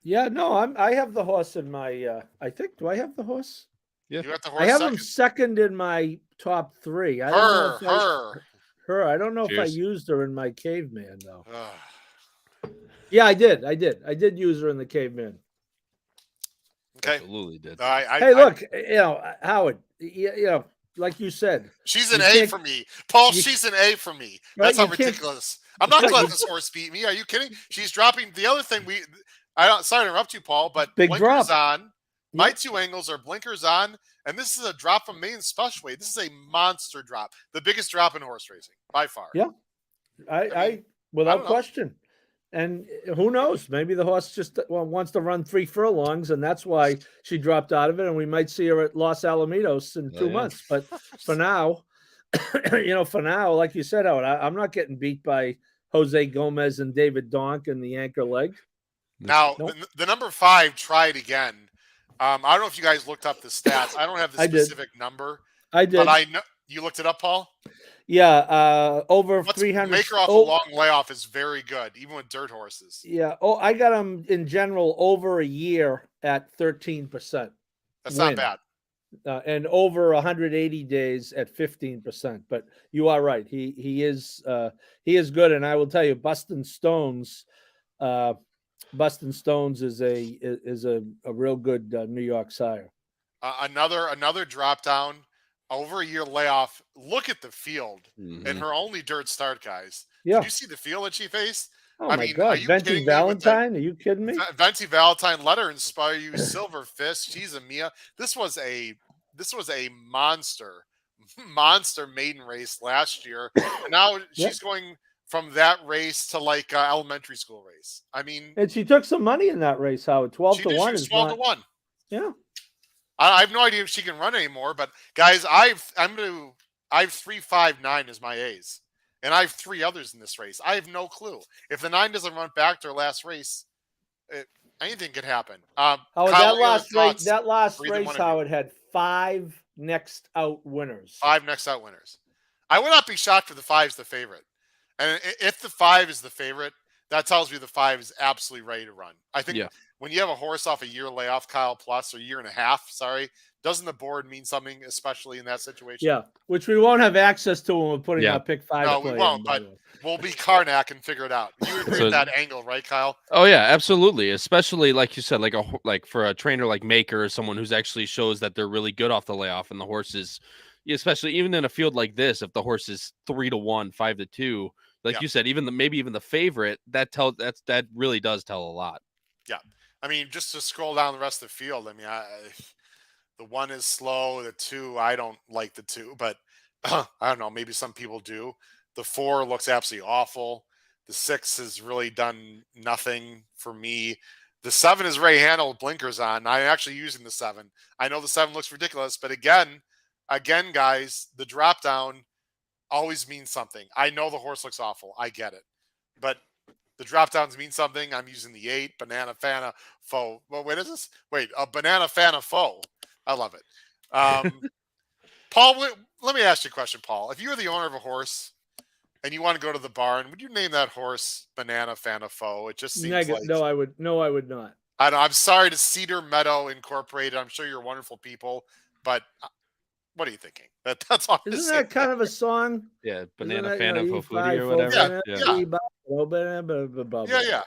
Yeah, no, I have the horse in my I think, do I have the horse? Yeah, you got the horse. I have him second in my top 3. I don't know if I used her in my caveman though. Yeah, I did use her in the caveman. Okay. Absolutely did. Hey, look, Howard, like you said, she's an A for me, Paul. She's an A for me. That's how ridiculous. I'm not going to let this horse beat me. Are you kidding? She's dropping. The other thing sorry to interrupt you, Paul, but big blinkers drop on. My 2 angles are blinkers on, and this is a drop from main special weight. This is a monster drop, the biggest drop in horse racing by far. Yeah, I without question. And who knows? Maybe the horse just wants to run 3 furlongs, and that's why she dropped out of it. And we might see her at Los Alamitos in 2 months. But for now, like you said, Howard, I'm not getting beat by Jose Gomez and David Donk in the anchor leg. Now, the number 5 tried again. I don't know if you guys looked up the stats. I don't have the specific number. I did. But I know you looked it up, Paul. Yeah, over 300. Make her off a long layoff is very good, even with dirt horses. Yeah. Oh, I got them in general over a year at 13%. That's not bad. and over 180 days at 15%. But you are right. He is good, and I will tell you, Bustin' Stones is a real good New York sire. Another drop down, over a year layoff. Look at the field and Mhm. her only dirt start, guys. Yeah. Did you see the field that she faced? Oh I my mean, God, are you Venti kidding me? With the Valentine? Are you kidding me? Venti Valentine, let her inspire you. Silver Fist, she's a Mia. This was a monster maiden race last year, and now Yeah. she's going from that race to like elementary school race. I mean, And she took some money in that race, Howard. 12 she to did. 1 She was is 12 not. to 1. Yeah. I have no idea if she can run anymore, but guys, I have 359 as my A's, and I have 3 others in this race. I have no clue if the 9 doesn't run back to her last race. Anything could happen. Howard, Kyle, that last for either race, one of you? Howard, had 5 next out winners. 5 next out winners. I would not be shocked if the 5 is the favorite, and if the 5 is the favorite, that tells me the 5 is absolutely ready to run. I think when you have a horse off a year layoff, Kyle, plus, or year and a half, sorry, doesn't the board mean something, especially in that situation? Yeah, which we won't have access to when we're putting our pick 5. No, we won't, but we'll be Karnak and figure it out. You agree with that angle, right, Kyle? Oh yeah, absolutely. Especially like you said, like for a trainer like Maker, or someone who's actually shows that they're really good off the layoff, and the horses, especially even in a field like this, if the horse is 3 to 1, 5 to 2, like you said, maybe even the favorite, that really does tell a lot. Yeah, I mean, just to scroll down the rest of the field, I mean, the 1 is slow. The 2, I don't like the 2, but I don't know. Maybe some people do. The 4 looks absolutely awful. The 6 has really done nothing for me. The 7 is Ray Handle with blinkers on. I'm actually using the 7. I know the 7 looks ridiculous, but again, guys, the drop down always means something. I know the horse looks awful. I get it, but the drop downs mean something. I'm using the 8 Banana Fana Foe. Well, wait, is this? Wait, a Banana Fana Foe. I love it. Paul, let me ask you a question, Paul. If you were the owner of a horse and you want to go to the barn, would you name that horse Banana Fana Foe? It just seems like no, I would not. I'm sorry to Cedar Meadow Incorporated. I'm sure you're wonderful people, but what are you thinking? That's all. Isn't that kind of a song? Yeah, Banana Fana Foodie or whatever. Yeah.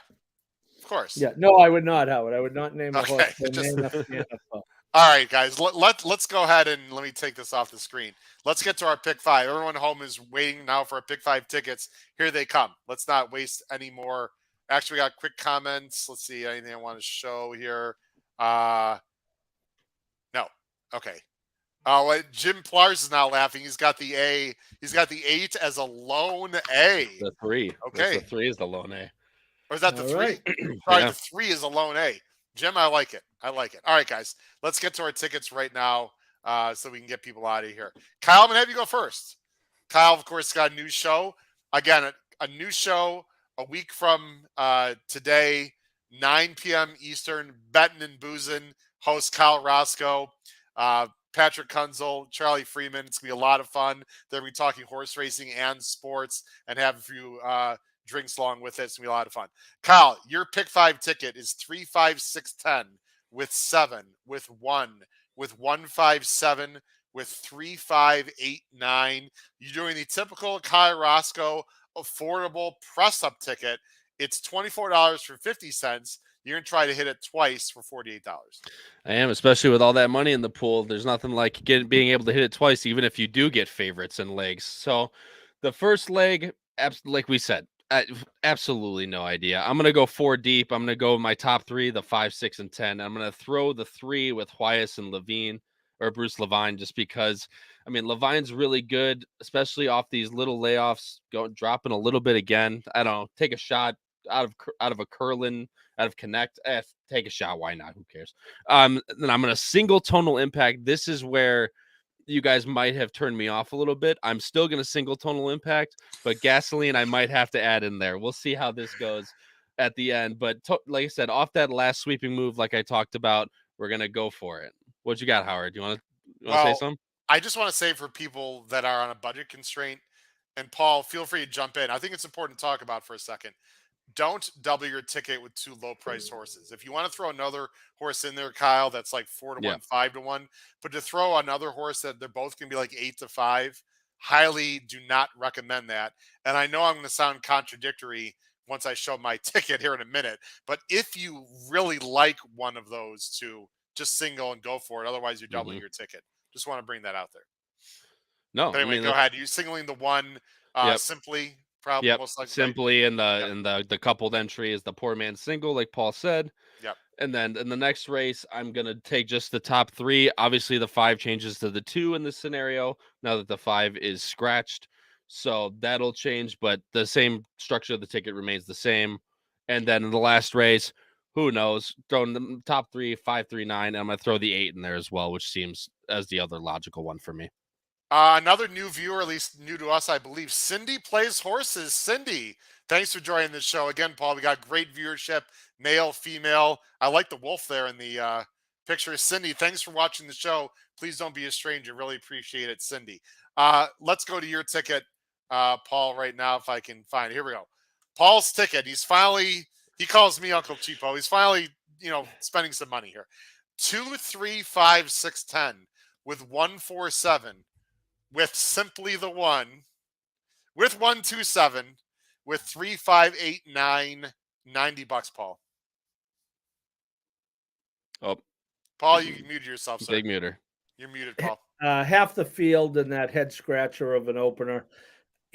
Of course. Yeah. No, I would not, Howard. I would not name a horse Banana Fana Foe. All right, guys, let's go ahead and let me take this off the screen. Let's get to our pick 5. Everyone home is waiting now for our pick 5 tickets. Here they come. Let's not waste any more. Actually, we got quick comments. Let's see, anything I want to show here. No. Okay. Oh, Jim Plars is now laughing. He's got the A. He's got the 8 as a lone A. The 3. Okay. The 3 is the lone A. Or is that the 3? Right. Sorry, the 3 is a lone A. Jim, I like it. All right, guys, let's get to our tickets right now so we can get people out of here. Kyle, I'm going to have you go first. Kyle, of course, got a new show. Again, a new show a week from today, 9 p.m. Eastern, Betting and Boozin', host Kyle Roscoe, Patrick Kunzel, Charlie Freeman. It's going to be a lot of fun. They're going to be talking horse racing and sports and have a few drinks along with it. It's going to be a lot of fun. Kyle, your pick 5 ticket is 3, 5, 6, 10 with 7, with 1, with 1, 5, 7, with 3, 5, 8, 9. You're doing the typical Kyle Roscoe affordable press up ticket. It's $24 for 50 cents. You're going to try to hit it twice for $48. I am, especially with all that money in the pool. There's nothing like being able to hit it twice, even if you do get favorites and legs. So the first leg, like we said, absolutely no idea. I'm going to go 4 deep. I'm going to go with my top 3, the 5, 6, and 10. I'm going to throw the 3 with Wyas and Levine or Bruce Levine, just because, I mean, Levine's really good, especially off these little layoffs, dropping a little bit again. I don't know, take a shot out of a Curlin, out of Connect. Take a shot. Why not? Who cares? Then I'm going to single Tonal Impact. This is where you guys might have turned me off a little bit. I'm still going to single Tonal Impact, but Gasoline I might have to add in there. We'll see how this goes at the end. But like I said, off that last sweeping move, like I talked about, we're going to go for it. What you got, Howard? You want to say something? I just want to say for people that are on a budget constraint, and Paul, feel free to jump in. I think it's important to talk about for a second. don't double your ticket with 2 low-priced horses. If you want to throw another horse in there, Kyle, that's like 4 to 1, 5 to 1, but to throw another horse that they're both going to be like 8 to 5, highly do not recommend that. And I know I'm going to sound contradictory once I show my ticket here in a minute, but if you really like one of those two, just single and go for it. Otherwise, you're doubling your ticket. Just want to bring that out there. No, But anyway, I mean, go ahead. You singling the one simply, probably Yep. most likely. Simply in the coupled entry is the poor man single, like Paul said. Yep. And then in the next race, I'm gonna take just the top 3. Obviously, the 5 changes to the 2 in this scenario now that the 5 is scratched, so that'll change. But the same structure of the ticket remains the same. And then in the last race, who knows? Throwing the top 3, 5, 3, 9. And I'm gonna throw the 8 in there as well, which seems as the other logical one for me. Another new viewer, at least new to us, I believe. Cindy plays horses. Cindy, thanks for joining the show. Again, Paul, we got great viewership, male, female. I like the wolf there in the picture. Cindy, thanks for watching the show. Please don't be a stranger. Really appreciate it, Cindy. Let's go to your ticket, Paul, right now, if I can find it. Here we go. Paul's ticket. He calls me Uncle Cheapo. He's finally, spending some money here. 2, 3, 5, 6, 10 with 1, 4, 7. With simply the one, with 1, 2, 7, with 3, 5, 8, 9, $90, Paul. Oh, Paul, you muted yourself, sir. Big muter. You're muted, Paul. Half the field in that head scratcher of an opener.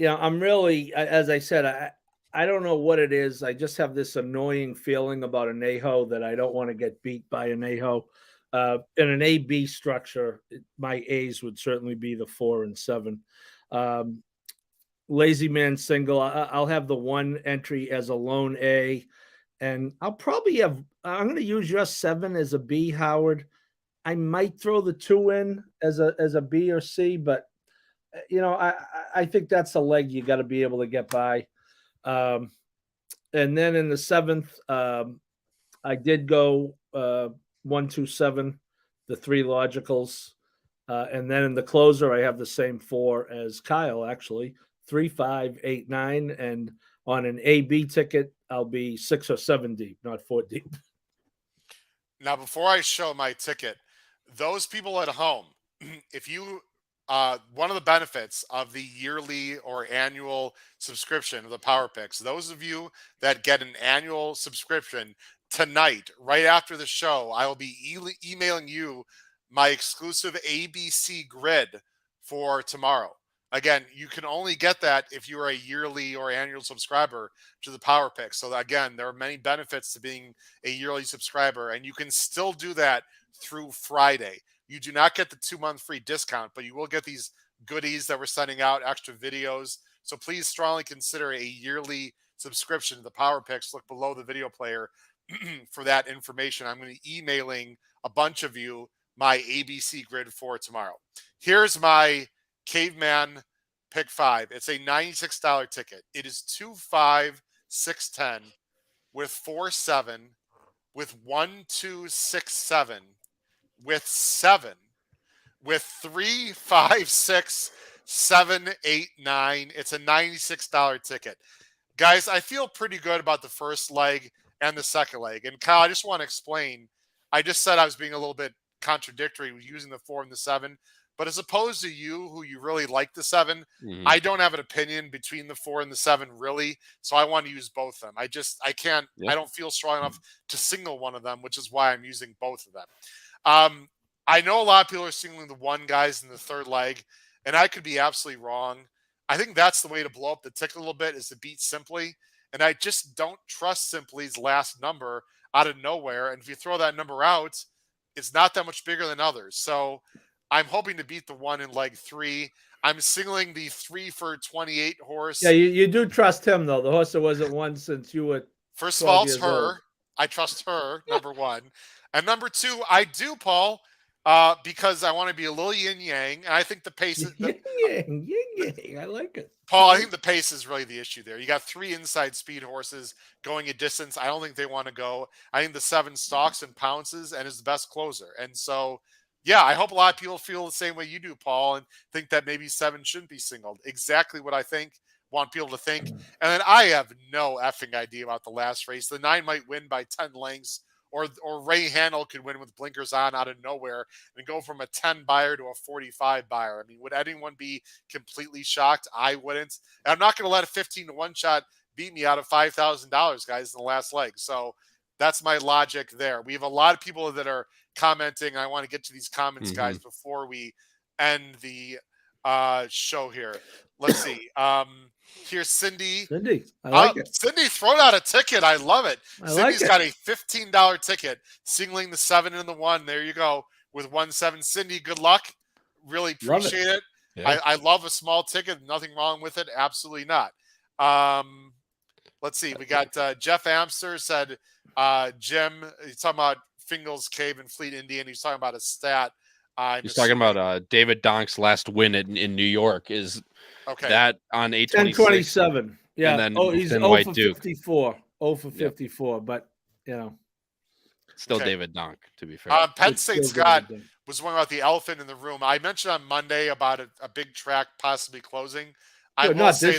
I'm really, as I said, I don't know what it is. I just have this annoying feeling about an Aho that I don't want to get beat by an Aho. In an A-B structure, my A's would certainly be the 4 and 7. Lazy Man single, I'll have the one entry as a lone A, and I'm going to use your 7 as a B, Howard. I might throw the 2 in as a B or C, but I think that's a leg you got to be able to get by. And then in the 7th, I did go 1, 2, 7, the 3 logicals. And then in the closer, I have the same 4 as Kyle, actually 3, 5, 8, 9. And on an A-B ticket, I'll be 6 or 7 deep, not 4 deep. Now, before I show my ticket, those people at home, if you, one of the benefits of the yearly or annual subscription of the Power Picks, those of you that get an annual subscription, tonight, right after the show, I will be emailing you my exclusive ABC grid for tomorrow. Again, you can only get that if you are a yearly or annual subscriber to the Power Pick. So again, there are many benefits to being a yearly subscriber, and you can still do that through Friday. You do not get the 2-month free discount, but you will get these goodies that we're sending out, extra videos. So please strongly consider a yearly subscription to the Power Picks. Look below the video player for that information. I'm going to be emailing a bunch of you my ABC grid for tomorrow. Here's my Caveman Pick 5. It's a $96 ticket. It is 2, 5, 6, 10 with 4, 7, with 1, 2, 6, 7, with 7, with 3, 5, 6, 7, 8, 9. It's a $96 ticket. Guys, I feel pretty good about the first leg and the second leg. And Kyle, I just want to explain. I just said I was being a little bit contradictory with using the 4 and the 7. But as opposed to you, who you really like the 7, I don't have an opinion between the 4 and the 7, really. So I want to use both of them. I can't, I don't feel strong enough to single one of them, which is why I'm using both of them. I know a lot of people are singling the 1 guys in the third leg, and I could be absolutely wrong. I think that's the way to blow up the ticket a little bit, is to beat Simply. And I just don't trust Simply's last number out of nowhere. And if you throw that number out, it's not that much bigger than others. So I'm hoping to beat the 1 in leg 3. I'm singling the 3 for 28 horse. Yeah, you do trust him, though. The horse that wasn't won since you were First of all, it's her. Old. I trust her, number 1. And number 2, I do, Paul, because I want to be a little yin-yang. And I think the pace is... Yin-yang. I like it. Paul, I think the pace is really the issue there. You got 3 inside speed horses going a distance. I don't think they want to go. I think the 7 stalks and pounces and is the best closer. And so... yeah, I hope a lot of people feel the same way you do, Paul, and think that maybe 7 shouldn't be singled. Exactly what I think. want people to think. And then I have no effing idea about the last race. The 9 might win by 10 lengths, or Ray Handel could win with blinkers on out of nowhere and go from a 10 buyer to a 45 buyer. I mean, would anyone be completely shocked? I wouldn't. And I'm not going to let a 15-1 shot beat me out of $5,000, guys, in the last leg. So that's my logic there. We have a lot of people that are commenting. I want to get to these comments, guys, before we end the show here. Let's see. Here's Cindy. Cindy, I like it. Cindy, throw out a ticket. I love it. Cindy's got a $15 ticket, singling the 7 and the 1. There you go with 1-7. Cindy, good luck. Really appreciate it. Yeah. I love a small ticket. Nothing wrong with it. Absolutely not. Let's see. We got Jeff Amster said, Jim, he's talking about Fingal's Cave in Fleet, Indiana. He's talking about a stat. He's talking about David Donk's last win in New York is that on 826. 10-27. Yeah. And then he's 0 for 54. 0 for 54, but still David Donk, to be fair. Penn State Scott was wondering about the elephant in the room. I mentioned on Monday about a big track possibly closing. I will say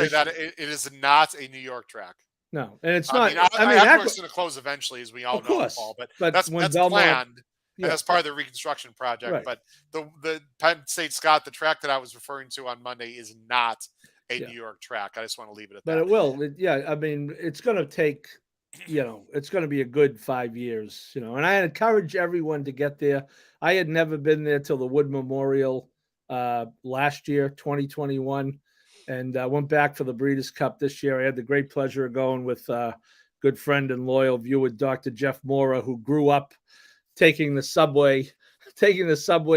that it is not a New York track. No, and it's not. Aqueduct's going to close eventually, as we all know, Paul. But that's planned. And that's part of the reconstruction project. Right. But the Penn State Scott, the track that I was referring to on Monday, is not a New York track. I just want to leave it at that. But it will. I mean, it's going to take, it's going to be a good 5 years, and I encourage everyone to get there. I had never been there till the Wood Memorial last year, 2021. And I went back for the Breeders' Cup this year. I had the great pleasure of going with good friend and loyal viewer, Dr. Jeff Mora, who grew up taking the subway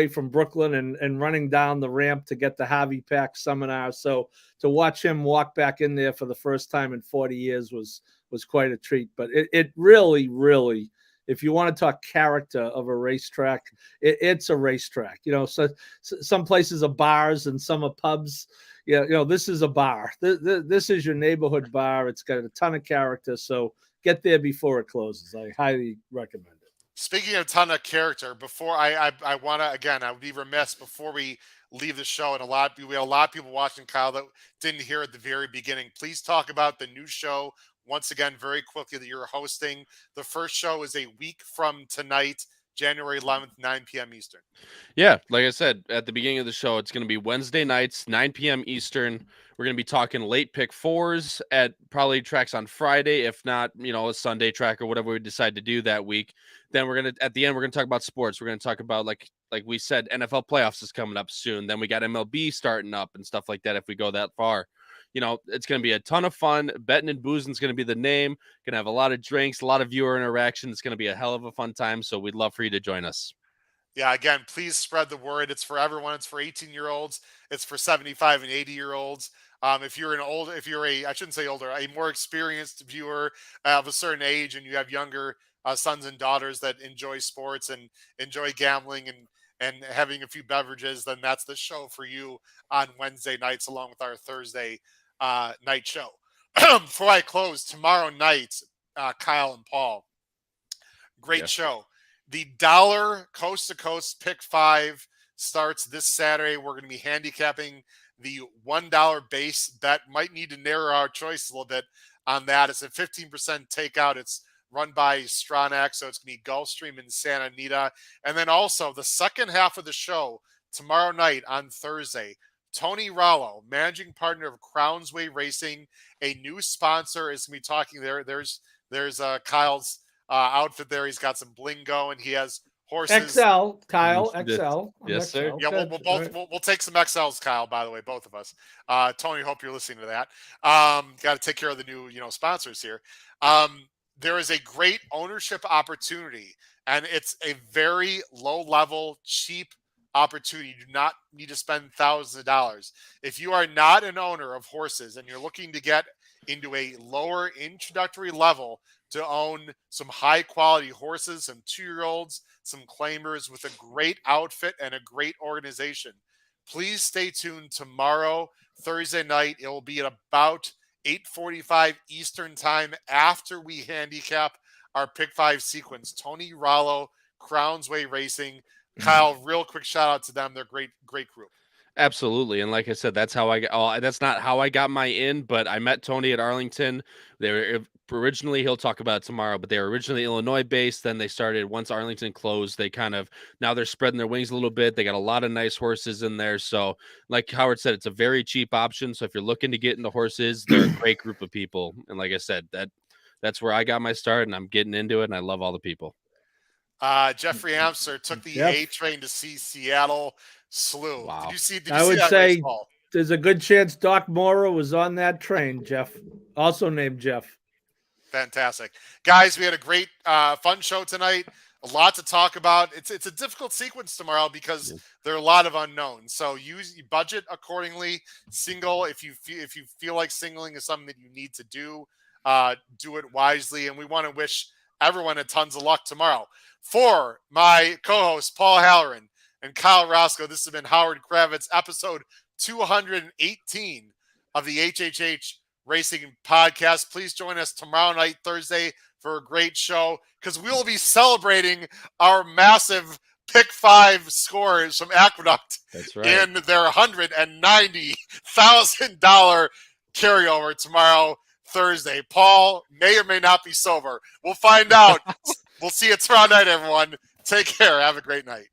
from Brooklyn and running down the ramp to get the Harvey Pack seminar. So to watch him walk back in there for the first time in 40 years was quite a treat. But it really, really, if you want to talk character of a racetrack, it's a racetrack. So some places are bars and some are pubs. This is a bar. This is your neighborhood bar. It's got a ton of character. So get there before it closes. I highly recommend it. Speaking of a ton of character, before I want to, again, I would be remiss before we leave the show, and we had a lot of people watching, Kyle, that didn't hear at the very beginning. Please talk about the new show once again very quickly that you're hosting. The first show is a week from tonight, January 11th, 9 p.m. Eastern. Yeah, like I said, at the beginning of the show, it's going to be Wednesday nights, 9 p.m. Eastern. We're going to be talking late pick 4s at probably tracks on Friday, if not, a Sunday track or whatever we decide to do that week. Then at the end, we're going to talk about sports. We're going to talk about, like we said, NFL playoffs is coming up soon. Then we got MLB starting up and stuff like that if we go that far. It's going to be a ton of fun. Betting and boozing is going to be the name. Going to have a lot of drinks, a lot of viewer interaction. It's going to be a hell of a fun time. So we'd love for you to join us. Yeah, again, please spread the word. It's for everyone. It's for 18-year-olds. It's for 75 and 80-year-olds. If you're a more experienced viewer of a certain age and you have younger sons and daughters that enjoy sports and enjoy gambling and having a few beverages, then that's the show for you on Wednesday nights along with our Thursday night show. Before I close, tomorrow night, Kyle and Paul, great show. The dollar coast to coast pick 5 starts this Saturday. We're going to be handicapping the $1 base bet. Might need to narrow our choice a little bit on that. It's a 15% takeout. It's run by Stronach, so it's going to be Gulfstream and Santa Anita. And then also the second half of the show tomorrow night on Thursday, Tony Rollo, managing partner of Crownsway Racing, a new sponsor, is going to be talking there. There's Kyle's outfit there. He's got some bling going. He has horses. XL, Kyle, XL. Yes, sir. Yeah, we'll take some XLs, Kyle, by the way, both of us. Tony, hope you're listening to that. Got to take care of the new, sponsors here. There is a great ownership opportunity, and it's a very low-level, cheap opportunity. You do not need to spend thousands of dollars. If you are not an owner of horses and you're looking to get into a lower introductory level to own some high-quality horses, some 2-year-olds, some claimers with a great outfit and a great organization, please stay tuned tomorrow, Thursday night. It will be at about 8:45 Eastern time after we handicap our pick 5 sequence. Tony Rollo, Crownsway Racing. Kyle, real quick shout out to them. They're great group. Absolutely. And like I said, that's how I got, that's not how I got my in, but I met Tony at Arlington. They were originally, he'll talk about it tomorrow, but they were originally Illinois based. Then they started, once Arlington closed, they kind of, now they're spreading their wings a little bit. They got a lot of nice horses in there. So like Howard said, it's a very cheap option. So if you're looking to get into horses, they're a great group of people. And like I said, that's where I got my start, and I'm getting into it, and I love all the people. Jeffrey Amster took the Jeff. A train to see Seattle Slew. Wow. Did you see I would that say race, Paul? there's a good chance Doc Mora was on that train, Jeff. Also named Jeff. Fantastic. Guys, we had a great fun show tonight. A lot to talk about. It's a difficult sequence tomorrow because there are a lot of unknowns. So you budget accordingly. Single if you feel like singling is something that you need to do it wisely. And we want to wish everyone a tons of luck tomorrow. For my co-hosts Paul Halloran and Kyle Roscoe, this has been Howard Kravitz, episode 218 of the HHH Racing Podcast. Please join us tomorrow night, Thursday, for a great show, because we will be celebrating our massive pick 5 scores from Aqueduct. That's right. In their $190,000 carryover tomorrow, Thursday. Paul may or may not be sober. We'll find out. We'll see you tomorrow night, everyone. Take care. Have a great night.